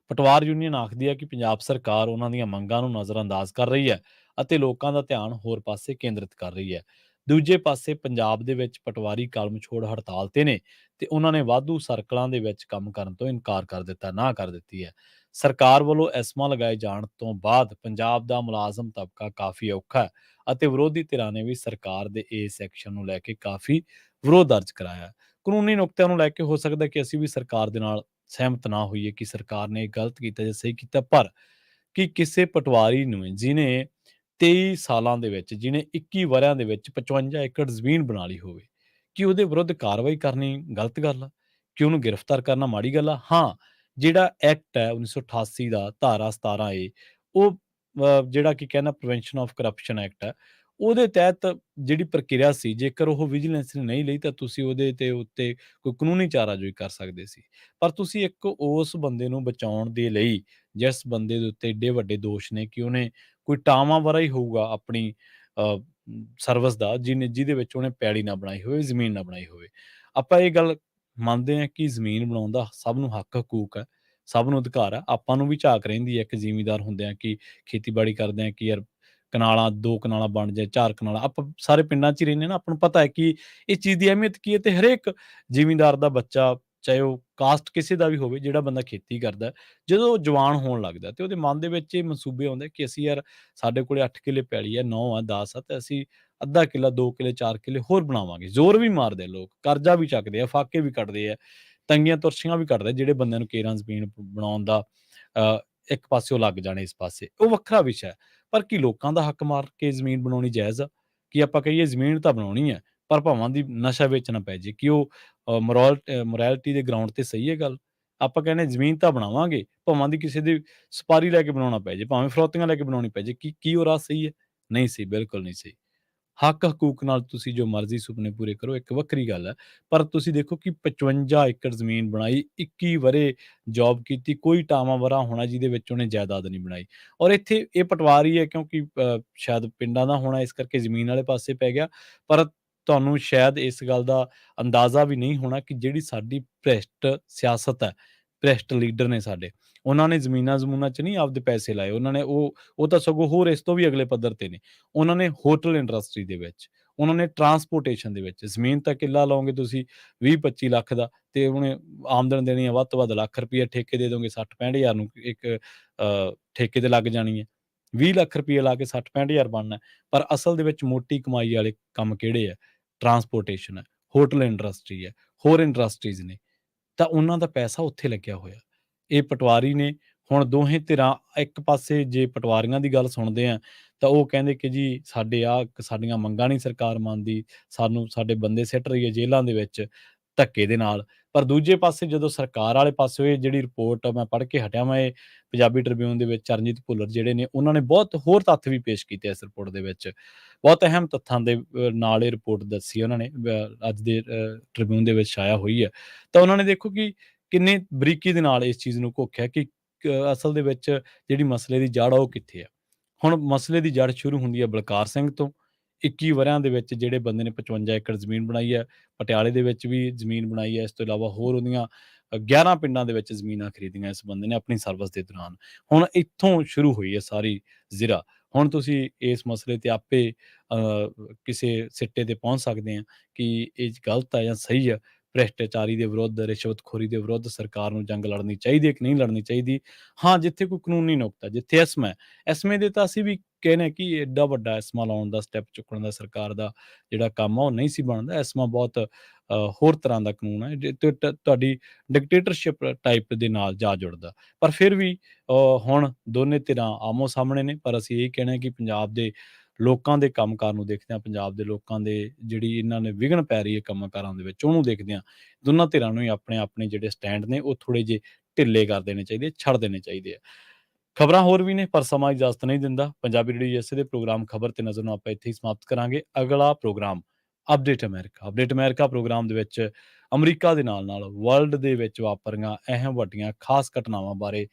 ਪਟਵਾਰ ਯੂਨੀਅਨ ਆਖਦੀ ਹੈ ਕਿ ਪੰਜਾਬ ਸਰਕਾਰ ਉਹਨਾਂ ਦੀਆਂ ਮੰਗਾਂ ਨੂੰ ਨਜ਼ਰਅੰਦਾਜ਼ ਕਰ ਰਹੀ ਹੈ ਅਤੇ ਲੋਕਾਂ ਦਾ ਧਿਆਨ ਹੋਰ ਪਾਸੇ ਕੇਂਦਰਿਤ ਕਰ ਰਹੀ ਹੈ। ਦੂਜੇ ਪਾਸੇ ਪੰਜਾਬ ਦੇ ਵਿੱਚ ਪਟਵਾਰੀ ਕਲਮ ਛੋੜ ਹੜਤਾਲ ਤੇ ਨੇ ਤੇ ਉਹਨਾਂ ਨੇ ਵਾਧੂ ਸਰਕਲਾਂ ਦੇ ਵਿੱਚ ਕੰਮ ਕਰਨ ਤੋਂ ਇਨਕਾਰ ਕਰ ਦਿੱਤੀ ਹੈ। ਸਰਕਾਰ ਵੱਲੋਂ ਐਸਮਾ ਲਗਾਏ ਜਾਣ ਤੋਂ ਬਾਅਦ ਪੰਜਾਬ ਦਾ ਮੁਲਾਜ਼ਮ ਤਬਕਾ ਕਾਫੀ ਔਖਾ ਹੈ ਅਤੇ ਵਿਰੋਧੀ ਧਿਰਾਂ ਨੇ ਵੀ ਸਰਕਾਰ ਦੇ ਇਸ ਐਕਸ਼ਨ ਨੂੰ ਲੈ ਕੇ ਕਾਫੀ ਵਿਰੋਧ ਦਰਜ ਕਰਾਇਆ ਹੈ। ਕਾਨੂੰਨੀ ਨੁਕਤਿਆਂ ਨੂੰ ਲੈ ਕੇ ਹੋ ਸਕਦਾ ਕਿ ਅਸੀਂ ਵੀ ਸਰਕਾਰ ਦੇ ਨਾਲ ਸਹਿਮਤ ਨਾ ਹੋਈਏ ਕਿ ਸਰਕਾਰ ਨੇ ਗਲਤ ਕੀਤਾ ਜਾਂ ਸਹੀ ਕੀਤਾ, ਪਰ ਕਿ ਕਿਸੇ ਪਟਵਾਰੀ ਨੂੰ ਜਿਹਨੇ 23 ਸਾਲਾਂ ਦੇ ਵਿੱਚ, ਜਿਹਨੇ 21 ਵਰ੍ਹਿਆਂ ਦੇ ਵਿੱਚ 55 ਏਕੜ ਜ਼ਮੀਨ ਬਣਾ ਲਈ ਹੋਵੇ, ਕਿ ਉਹਦੇ ਵਿਰੁੱਧ ਕਾਰਵਾਈ ਕਰਨੀ ਗਲਤ ਗੱਲ ਆ? ਕਿ ਉਹਨੂੰ ਗ੍ਰਿਫਤਾਰ ਕਰਨਾ ਮਾੜੀ ਗੱਲ ਆ? ਹਾਂ, ਜਿਹੜਾ ਐਕਟ ਹੈ 1988 ਦਾ ਧਾਰਾ 17A, ਉਹ ਜਿਹੜਾ ਕਿ ਕਹਿੰਦਾ ਪ੍ਰੀਵੈਂਸ਼ਨ ਆਫ ਕਰਪਸ਼ਨ ਐਕਟ ਹੈ, ਉਹਦੇ ਤਹਿਤ ਜਿਹੜੀ ਪ੍ਰਕਿਰਿਆ ਸੀ, ਜੇਕਰ ਉਹ ਵਿਜੀਲੈਂਸ ਨੇ ਨਹੀਂ ਲਈ ਤਾਂ ਤੁਸੀਂ ਉਹਦੇ ਤੇ ਉੱਤੇ ਕੋਈ ਕਾਨੂੰਨੀ ਚਾਰਾਜੋਈ ਕਰ ਸਕਦੇ ਸੀ। ਪਰ ਤੁਸੀਂ ਇੱਕ ਉਸ ਬੰਦੇ ਨੂੰ ਬਚਾਉਣ ਦੇ ਲਈ, ਜਿਸ ਬੰਦੇ ਦੇ ਉੱਤੇ ਏਡੇ ਵੱਡੇ ਦੋਸ਼ ਨੇ ਕਿ ਉਹਨੇ ਕੋਈ ਟਾਵਾਂ-ਵਾਰਾ ਹੀ ਹੋਊਗਾ ਆਪਣੀ ਸਰਵਿਸ ਦਾ, ਜਿਹਦੇ ਵਿੱਚ ਉਹਨੇ ਪੈਲੀ ਨਾ ਬਣਾਈ ਹੋਵੇ, ਜ਼ਮੀਨ ਨਾ ਬਣਾਈ ਹੋਵੇ। ਆਪਾਂ ਇਹ ਗੱਲ ਮੰਨਦੇ ਹਾਂ ਕਿ ਜ਼ਮੀਨ ਬਣਾਉਣ ਦਾ ਸਭ ਨੂੰ ਹੱਕ ਹਕੂਕ ਹੈ, ਸਭ ਨੂੰ ਅਧਿਕਾਰ ਹੈ। ਆਪਾਂ ਨੂੰ ਵੀ ਝਾਕ ਰਹਿੰਦੀ ਹੈ ਇੱਕ ਜ਼ਿਮੀਂਦਾਰ ਹੁੰਦਿਆਂ ਕਿ ਖੇਤੀਬਾੜੀ ਕਰਦੇ ਹਾਂ ਕਿ ਯਾਰ ਕਨਾਲਾਂ 2 ਕਨਾਲਾਂ ਬਣ ਜਾਏ, 4 ਕਨਾਲਾਂ, ਆਪਾਂ ਸਾਰੇ ਪਿੰਡਾਂ 'ਚ ਹੀ ਰਹਿੰਦੇ ਹਾਂ ਨਾ, ਆਪਾਂ ਨੂੰ ਪਤਾ ਹੈ ਕਿ ਇਸ ਚੀਜ਼ ਦੀ ਅਹਿਮੀਅਤ ਕੀ ਹੈ ਤੇ ਹਰੇਕ ਜ਼ਿਮੀਂਦਾਰ ਦਾ ਬੱਚਾ, ਚਾਹੇ ਉਹ ਕਾਸਟ ਕਿਸੇ ਦਾ ਵੀ ਹੋਵੇ, ਜਿਹੜਾ ਬੰਦਾ ਖੇਤੀ ਕਰਦਾ ਹੈ, ਜਦੋਂ ਉਹ ਜਵਾਨ ਹੋਣ ਲੱਗਦਾ ਤੇ ਉਹਦੇ ਮਨ ਦੇ ਵਿੱਚ ਇਹ ਮਨਸੂਬੇ ਆਉਂਦੇ ਕਿ ਅਸੀਂ ਯਾਰ ਸਾਡੇ ਕੋਲੇ 8 ਕਿੱਲੇ ਪੈਲੀ ਹੈ, 9 ਆ, 10 ਆ ਤੇ ਅਸੀਂ ਅੱਧਾ ਕਿੱਲਾ, 2 ਕਿੱਲੇ, 4 ਕਿੱਲੇ ਹੋਰ ਬਣਾਵਾਂਗੇ। ਜ਼ੋਰ ਵੀ ਮਾਰਦੇ ਆ ਲੋਕ, ਕਰਜ਼ਾ ਵੀ ਚੱਕਦੇ ਆ, ਫਾਕੇ ਵੀ ਕੱਢਦੇ ਆ, ਤੰਗੀਆਂ ਤੁਰਸ਼ੀਆਂ ਵੀ ਕੱਢਦੇ, ਜਿਹੜੇ ਬੰਦਿਆਂ ਨੂੰ ਕੇਰਾਂ ਜ਼ਮੀਨ ਬਣਾਉਣ ਦਾ ਇੱਕ ਪਾਸਿਓਂ ਲੱਗ ਜਾਣ ਇਸ ਪਾਸੇ, ਉਹ ਵੱਖਰਾ ਵਿਸ਼ਾ ਹੈ। ਪਰ ਕੀ ਲੋਕਾਂ ਦਾ ਹੱਕ ਮਾਰ ਕੇ ਜ਼ਮੀਨ ਬਣਾਉਣੀ ਜਾਇਜ਼ ਆ? ਕਿ ਆਪਾਂ ਕਹੀਏ ਜ਼ਮੀਨ ਤਾਂ ਬਣਾਉਣੀ ਹੈ, ਪਰ ਭਾਵਾਂ ਦੀ ਨਸ਼ਾ ਵਿੱਚ ਨਾ ਪੈ ਜੇ, ਕਿ ਉਹ ਮੋਰੈਲਿਟੀ ਦੇ ਗਰਾਊਂਡ ਤੇ ਸਹੀ ਹੈ ਗੱਲ? ਆਪਾਂ ਕਹਿੰਦੇ ਜ਼ਮੀਨ ਤਾਂ ਬਣਾਵਾਂਗੇ, ਭਾਵਾਂ ਦੀ ਕਿਸੇ ਦੀ ਸੁਪਾਰੀ ਲੈ ਕੇ ਬਣਾਉਣਾ ਪੈ ਜੇ, ਭਾਵੇਂ ਫਰੋਤੀਆਂ ਲੈ ਕੇ ਬਣਾਉਣੀ ਪੈ ਜੇ, ਕੀ ਉਹ ਰਾਹ ਸਹੀ ਹੈ? ਨਹੀਂ ਸਹੀ, ਬਿਲਕੁਲ ਨਹੀਂ ਸਹੀ। ਹੱਕ ਹਕੂਕ ਨਾਲ ਤੁਸੀਂ ਜੋ ਮਰਜ਼ੀ ਸੁਪਨੇ ਪੂਰੇ ਕਰੋ, ਇੱਕ ਵੱਖਰੀ ਗੱਲ ਹੈ। ਪਰ ਤੁਸੀਂ ਦੇਖੋ ਕਿ 55 ਏਕੜ ਜ਼ਮੀਨ ਬਣਾਈ, 21 ਵਰ੍ਹੇ ਜੌਬ ਕੀਤੀ, ਕੋਈ ਟਾਵਾਂ-ਵਰਾ ਹੋਣਾ ਜਿਹਦੇ ਵਿੱਚ ਉਹਨੇ ਜਾਇਦਾਦ ਨਹੀਂ ਬਣਾਈ। ਔਰ ਇੱਥੇ ਇਹ ਪਟਵਾਰੀ ਹੈ ਕਿਉਂਕਿ ਸ਼ਾਇਦ ਪਿੰਡਾਂ ਦਾ ਹੋਣਾ, ਇਸ ਕਰਕੇ ਜ਼ਮੀਨ ਵਾਲੇ ਪਾਸੇ ਪੈ ਗਿਆ। ਪਰ ਤੁਹਾਨੂੰ ਸ਼ਾਇਦ ਇਸ ਗੱਲ ਦਾ ਅੰਦਾਜ਼ਾ ਵੀ ਨਹੀਂ ਹੋਣਾ ਕਿ ਜਿਹੜੀ ਸਾਡੀ ਭ੍ਰਿਸ਼ਟ ਸਿਆਸਤ ਹੈ, ਭ੍ਰਿਸ਼ਟ ਲੀਡਰ ਨੇ ਸਾਡੇ, ਉਹਨਾਂ ਨੇ ਜ਼ਮੀਨਾਂ-ਜ਼ਮੂਨਾਂ 'ਚ ਨਹੀਂ ਆਪਦੇ ਪੈਸੇ ਲਾਏ, ਉਹਨਾਂ ਨੇ ਉਹ ਤਾਂ ਸਗੋਂ ਹੋਰ ਇਸ ਤੋਂ ਵੀ ਅਗਲੇ ਪੱਧਰ ਤੇ ਨੇ। ਉਹਨਾਂ ਨੇ ਹੋਟਲ ਇੰਡਸਟਰੀ ਦੇ ਵਿੱਚ, ਉਹਨਾਂ ਨੇ ਟਰਾਂਸਪੋਰਟੇਸ਼ਨ ਦੇ ਵਿੱਚ, ਜ਼ਮੀਨ ਤਾਂ ਕਿੱਲਾ ਲਓਗੇ ਤੁਸੀਂ 20-25 ਲੱਖ ਦਾ ਤੇ ਉਹਨੇ ਆਮਦਨ ਦੇਣੀ ਹੈ ਵੱਧ ਤੋਂ ਵੱਧ ਲੱਖ ਰੁਪਈਆ, ਠੇਕੇ ਦੇ ਦੋਗੇ 60-65 ਹਜ਼ਾਰ ਨੂੰ ਇੱਕ ਠੇਕੇ ਤੇ ਲੱਗ ਜਾਣੀ ਹੈ। 20 ਲੱਖ ਰੁਪਈਆ ਲਾ ਕੇ 60-65 ਹਜ਼ਾਰ ਬਣਨਾ ਹੈ। ਪਰ ਅਸਲ ਦੇ ਵਿੱਚ ਮੋਟੀ ਕਮਾਈ ਵਾਲੇ ਕੰਮ ਕਿਹੜੇ ਹੈ? ਟਰਾਂਸਪੋਰਟੇਸ਼ਨ ਹੈ, ਹੋਟਲ ਇੰਡਸਟਰੀ ਹੈ, ਹੋਰ ਇੰਡਸਟਰੀਜ਼ ਨੇ। ਤਾਂ ਉਹਨਾਂ ਦਾ ਪੈਸਾ ਉੱਥੇ ਲੱਗਿਆ ਹੋਇਆ। ਇਹ ਪਟਵਾਰੀ ਨੇ, ਹੁਣ ਦੋਹੇਂ ਧਿਰਾਂ ਇੱਕ ਪਾਸੇ ਜੇ ਪਟਵਾਰੀਆਂ ਦੀ ਗੱਲ ਸੁਣਦੇ ਆ, ਤਾਂ ਉਹ ਕਹਿੰਦੇ ਕਿ ਜੀ ਸਾਡੀਆਂ ਮੰਗਾਂ ਨਹੀਂ ਸਰਕਾਰ ਮੰਨਦੀ, ਸਾਨੂੰ ਸਾਡੇ ਬੰਦੇ ਸਿੱਟ ਰਹੀ ਹੈ ਜੇਲ੍ਹਾਂ ਦੇ ਵਿੱਚ ਧੱਕੇ ਦੇ ਨਾਲ। ਪਰ ਦੂਜੇ ਪਾਸੇ ਜਦੋਂ ਸਰਕਾਰ ਵਾਲੇ ਪਾਸਿਓਂ ਇਹ ਜਿਹੜੀ ਰਿਪੋਰਟ ਮੈਂ ਪੜ੍ਹ ਕੇ ਹਟਿਆ ਵਾਂ, ਇਹ ਪੰਜਾਬੀ ਟ੍ਰਿਬਿਊਨ ਦੇ ਵਿੱਚ ਚਰਨਜੀਤ ਭੁੱਲਰ ਜਿਹੜੇ ਨੇ, ਉਹਨਾਂ ਨੇ ਬਹੁਤ ਹੋਰ ਤੱਥ ਵੀ ਪੇਸ਼ ਕੀਤੇ ਇਸ ਰਿਪੋਰਟ ਦੇ ਵਿੱਚ। ਬਹੁਤ ਅਹਿਮ ਤੱਥਾਂ ਦੇ ਨਾਲ ਇਹ ਰਿਪੋਰਟ ਦੱਸੀ ਉਹਨਾਂ ਨੇ, ਅੱਜ ਦੇ ਟ੍ਰਿਬਿਊਨ ਦੇ ਵਿੱਚ ਛਾਇਆ ਹੋਈ ਹੈ। ਤਾਂ ਉਹਨਾਂ ਨੇ ਦੇਖੋ ਕਿ ਕਿੰਨੇ ਬਰੀਕੀ ਦੇ ਨਾਲ ਇਸ ਚੀਜ਼ ਨੂੰ ਘੋਖਿਆ ਕਿ ਅਸਲ ਦੇ ਵਿੱਚ ਜਿਹੜੀ ਮਸਲੇ ਦੀ ਜੜ੍ਹ ਆ ਉਹ ਕਿੱਥੇ ਆ। ਹੁਣ ਮਸਲੇ ਦੀ ਜੜ੍ਹ ਸ਼ੁਰੂ ਹੁੰਦੀ ਹੈ ਬਲਕਾਰ ਸਿੰਘ ਤੋਂ। 21 ਵਰ੍ਹਿਆਂ ਦੇ ਵਿੱਚ ਜਿਹੜੇ ਬੰਦੇ ਨੇ 55 ਏਕੜ ਜ਼ਮੀਨ ਬਣਾਈ ਹੈ, ਪਟਿਆਲੇ ਦੇ ਵਿੱਚ ਵੀ ਜ਼ਮੀਨ ਬਣਾਈ ਹੈ, ਇਸ ਤੋਂ ਇਲਾਵਾ ਹੋਰ ਉਹਦੀਆਂ 11 ਪਿੰਡਾਂ ਦੇ ਵਿੱਚ ਜ਼ਮੀਨਾਂ ਖਰੀਦੀਆਂ ਇਸ ਬੰਦੇ ਨੇ ਆਪਣੀ ਸਰਵਿਸ ਦੇ ਦੌਰਾਨ। ਹੁਣ ਇੱਥੋਂ ਸ਼ੁਰੂ ਹੋਈ ਹੈ ਸਾਰੀ ਜ਼ਿਰਾ। ਹੁਣ ਤੁਸੀਂ ਇਸ ਮਸਲੇ ਤੇ ਆਪੇ ਕਿਸੇ ਸਿੱਟੇ ਤੇ ਪਹੁੰਚ ਸਕਦੇ ਆ ਕਿ ਇਹ ਗਲਤ ਹੈ ਜਾਂ ਸਹੀ ਹੈ। ਭ੍ਰਿਸ਼ਟਾਚਾਰੀ ਦੇ ਵਿਰੁੱਧ, ਰਿਸ਼ਵਤਖੋਰੀ ਦੇ ਵਿਰੁੱਧ ਸਰਕਾਰ ਨੂੰ ਜੰਗ ਲੜਨੀ ਚਾਹੀਦੀ ਹੈ ਕਿ ਨਹੀਂ ਲੜਨੀ ਚਾਹੀਦੀ? ਹਾਂ, ਜਿੱਥੇ ਕੋਈ ਕਾਨੂੰਨੀ ਨੁਕਤਾ, ਜਿੱਥੇ ਐਸਮਾ ਹੈ, ਐਸਮੇ ਦੇ ਤਾਂ ਅਸੀਂ ਵੀ ਕਹਿੰਦੇ ਹਾਂ ਕਿ ਐਡਾ ਵੱਡਾ ਐਸਮਾ ਲਾਉਣ ਦਾ, ਸਟੈਪ ਚੁੱਕਣ ਦਾ ਸਰਕਾਰ ਦਾ ਜਿਹੜਾ ਕੰਮ ਆ ਉਹ ਨਹੀਂ ਸੀ ਬਣਦਾ। ਐਸਮਾ ਬਹੁਤ ਹੋਰ ਤਰ੍ਹਾਂ ਦਾ ਕਾਨੂੰਨ ਹੈ ਤੇ ਤੁਹਾਡੀ ਡਿਕਟੇਟਰਸ਼ਿਪ ਟਾਈਪ ਦੇ ਨਾਲ ਜਾ ਜੁੜਦਾ। ਪਰ ਫਿਰ ਵੀ ਹੁਣ ਦੋਨੇ ਧਿਰਾਂ ਆਮੋ-ਸਾਹਮਣੇ ਨੇ, ਪਰ ਅਸੀਂ ਇਹੀ ਕਹਿਣਾ ਕਿ ਪੰਜਾਬ ਦੇ ਲੋਕਾਂ ਦੇ ਕੰਮਕਾਰ ਨੂੰ ਦੇਖਦਿਆਂ, ਪੰਜਾਬ ਦੇ ਲੋਕਾਂ ਦੇ ਜਿਹੜੀ ਇਹਨਾਂ ਨੇ ਵਿਘਨ ਪੈ ਰਹੀ ਹੈ ਕੰਮਾਂ ਕਾਰਾਂ ਦੇ ਵਿੱਚ, ਉਹਨੂੰ ਦੇਖਦਿਆਂ ਦੋਨਾਂ ਧਿਰਾਂ ਨੂੰ ਹੀ ਆਪਣੇ-ਆਪਣੇ ਜਿਹੜੇ ਸਟੈਂਡ ਨੇ ਉਹ ਥੋੜ੍ਹੇ ਜਿਹੇ ਢਿੱਲੇ ਕਰ ਦੇਣੇ ਚਾਹੀਦੇ, ਛੱਡ ਦੇਣੇ ਚਾਹੀਦੇ ਆ। ਖਬਰਾਂ ਹੋਰ ਵੀ ਨੇ ਪਰ ਸਮਾਂ ਇਜਾਜ਼ਤ ਨਹੀਂ ਦਿੰਦਾ। ਪੰਜਾਬੀ ਰੇਡੀਓ ਯੂਐਸਏ ਦੇ ਪ੍ਰੋਗਰਾਮ ਖਬਰ ਤੇ ਨਜ਼ਰ ਨੂੰ ਆਪਾਂ ਇੱਥੇ ਹੀ ਸਮਾਪਤ ਕਰਾਂਗੇ। ਅਗਲਾ program update America. Update America program ਦੇ ਵਿੱਚ ਅਮਰੀਕਾ ਦੇ ਨਾਲ-ਨਾਲ ਵਰਲਡ ਦੇ ਵਿੱਚ ਵਾਪਰ ਰਹੀਆਂ ਅਹਿਮ ਵੱਡੀਆਂ ਖਾਸ ਘਟਨਾਵਾਂ ਬਾਰੇ,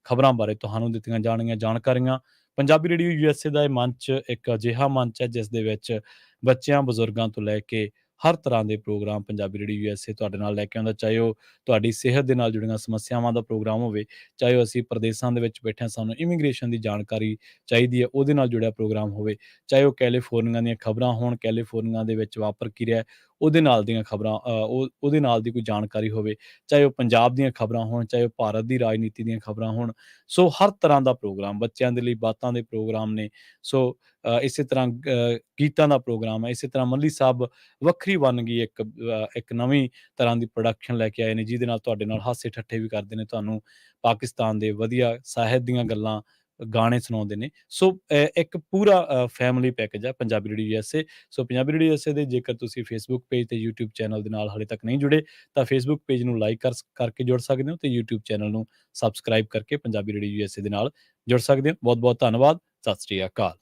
ਖਬਰਾਂ ਬਾਰੇ ਤੁਹਾਨੂੰ ਦਿੱਤੀਆਂ ਜਾਣਗੀਆਂ ਜਾਣਕਾਰੀਆਂ। ਪੰਜਾਬੀ ਰੇਡੀਓ ਯੂਐਸਏ ਦਾ ਇਹ ਮੰਚ ਇੱਕ ਅਜਿਹਾ ਮੰਚ ਹੈ ਜਿਸ ਦੇ ਵਿੱਚ ਬੱਚਿਆਂ, ਬਜ਼ੁਰਗਾਂ ਤੋਂ ਲੈ ਕੇ ਹਰ ਤਰ੍ਹਾਂ ਦੇ ਪ੍ਰੋਗਰਾਮ ਪੰਜਾਬੀ ਰੇਡੀਓ ਯੂਐਸਏ ਤੁਹਾਡੇ ਨਾਲ ਲੈ ਕੇ ਆਉਂਦਾ। ਚਾਹੇ ਉਹ ਤੁਹਾਡੀ ਸਿਹਤ ਦੇ ਨਾਲ ਜੁੜੀਆਂ ਸਮੱਸਿਆਵਾਂ ਦਾ ਪ੍ਰੋਗਰਾਮ ਹੋਵੇ, ਚਾਹੇ ਉਹ ਅਸੀਂ ਪ੍ਰਦੇਸਾਂ ਦੇ ਵਿੱਚ ਬੈਠੇ ਹਾਂ, ਸਾਨੂੰ ਇਮੀਗ੍ਰੇਸ਼ਨ ਦੀ ਜਾਣਕਾਰੀ ਚਾਹੀਦੀ ਹੈ, ਉਹਦੇ ਨਾਲ ਜੁੜਿਆ ਪ੍ਰੋਗਰਾਮ ਹੋਵੇ, ਚਾਹੇ ਉਹ ਕੈਲੀਫੋਰਨੀਆ ਦੀਆਂ ਖਬਰਾਂ ਹੋਣ, ਕੈਲੀਫੋਰਨੀਆ ਦੇ ਵਿੱਚ ਵਾਪਰ ਕੀ ਰਿਹਾ ਉਹਦੇ ਨਾਲ ਦੀਆਂ ਖਬਰਾਂ, ਉਹਦੇ ਨਾਲ ਦੀ ਕੋਈ ਜਾਣਕਾਰੀ ਹੋਵੇ, ਚਾਹੇ ਉਹ ਪੰਜਾਬ ਦੀਆਂ ਖਬਰਾਂ ਹੋਣ, ਚਾਹੇ ਉਹ ਭਾਰਤ ਦੀ ਰਾਜਨੀਤੀ ਦੀਆਂ ਖਬਰਾਂ ਹੋਣ। ਸੋ ਹਰ ਤਰ੍ਹਾਂ ਦਾ ਪ੍ਰੋਗਰਾਮ, ਬੱਚਿਆਂ ਦੇ ਲਈ ਬਾਤਾਂ ਦੇ ਪ੍ਰੋਗਰਾਮ ਨੇ। ਸੋ ਇਸੇ ਤਰ੍ਹਾਂ ਗੀਤਾਂ ਦਾ ਪ੍ਰੋਗਰਾਮ ਹੈ। ਇਸੇ ਤਰ੍ਹਾਂ ਮੱਲੀ ਸਾਹਿਬ ਵੱਖਰੀ ਬਣ ਗਈ, ਇੱਕ ਨਵੀਂ ਤਰ੍ਹਾਂ ਦੀ ਪ੍ਰੋਡਕਸ਼ਨ ਲੈ ਕੇ ਆਏ ਨੇ, ਜਿਹਦੇ ਨਾਲ ਤੁਹਾਡੇ ਨਾਲ ਹਾਸੇ ਠੱਠੇ ਵੀ ਕਰਦੇ ਨੇ, ਤੁਹਾਨੂੰ ਪਾਕਿਸਤਾਨ ਦੇ ਵਧੀਆ ਸਾਹਿਤ ਦੀਆਂ ਗੱਲਾਂ, ਗਾਣੇ ਸੁਣਾਉਂਦੇ ਨੇ। ਸੋ ਇੱਕ ਪੂਰਾ ਫੈਮਿਲੀ ਪੈਕੇਜ ਆ ਪੰਜਾਬੀ ਰੇਡੀਓ ਯੂਐਸਏ। ਸੋ ਪੰਜਾਬੀ ਰੇਡੀਓ ਯੂਐਸਏ ਦੇ ਜੇਕਰ ਤੁਸੀਂ ਫੇਸਬੁੱਕ ਪੇਜ ਤੇ YouTube ਚੈਨਲ ਦੇ ਨਾਲ ਹਾਲੇ ਤੱਕ ਨਹੀਂ ਜੁੜੇ, ਤਾਂ ਫੇਸਬੁੱਕ ਪੇਜ ਨੂੰ ਲਾਈਕ ਕਰਕੇ ਜੁੜ ਸਕਦੇ ਹੋ, ਤੇ YouTube ਚੈਨਲ ਨੂੰ ਸਬਸਕ੍ਰਾਈਬ ਕਰਕੇ ਪੰਜਾਬੀ ਰੇਡੀਓ ਯੂਐਸਏ ਦੇ ਨਾਲ ਜੁੜ ਸਕਦੇ ਹੋ। ਬਹੁਤ-ਬਹੁਤ ਧੰਨਵਾਦ। ਸਤਿ ਸ੍ਰੀ ਅਕਾਲ।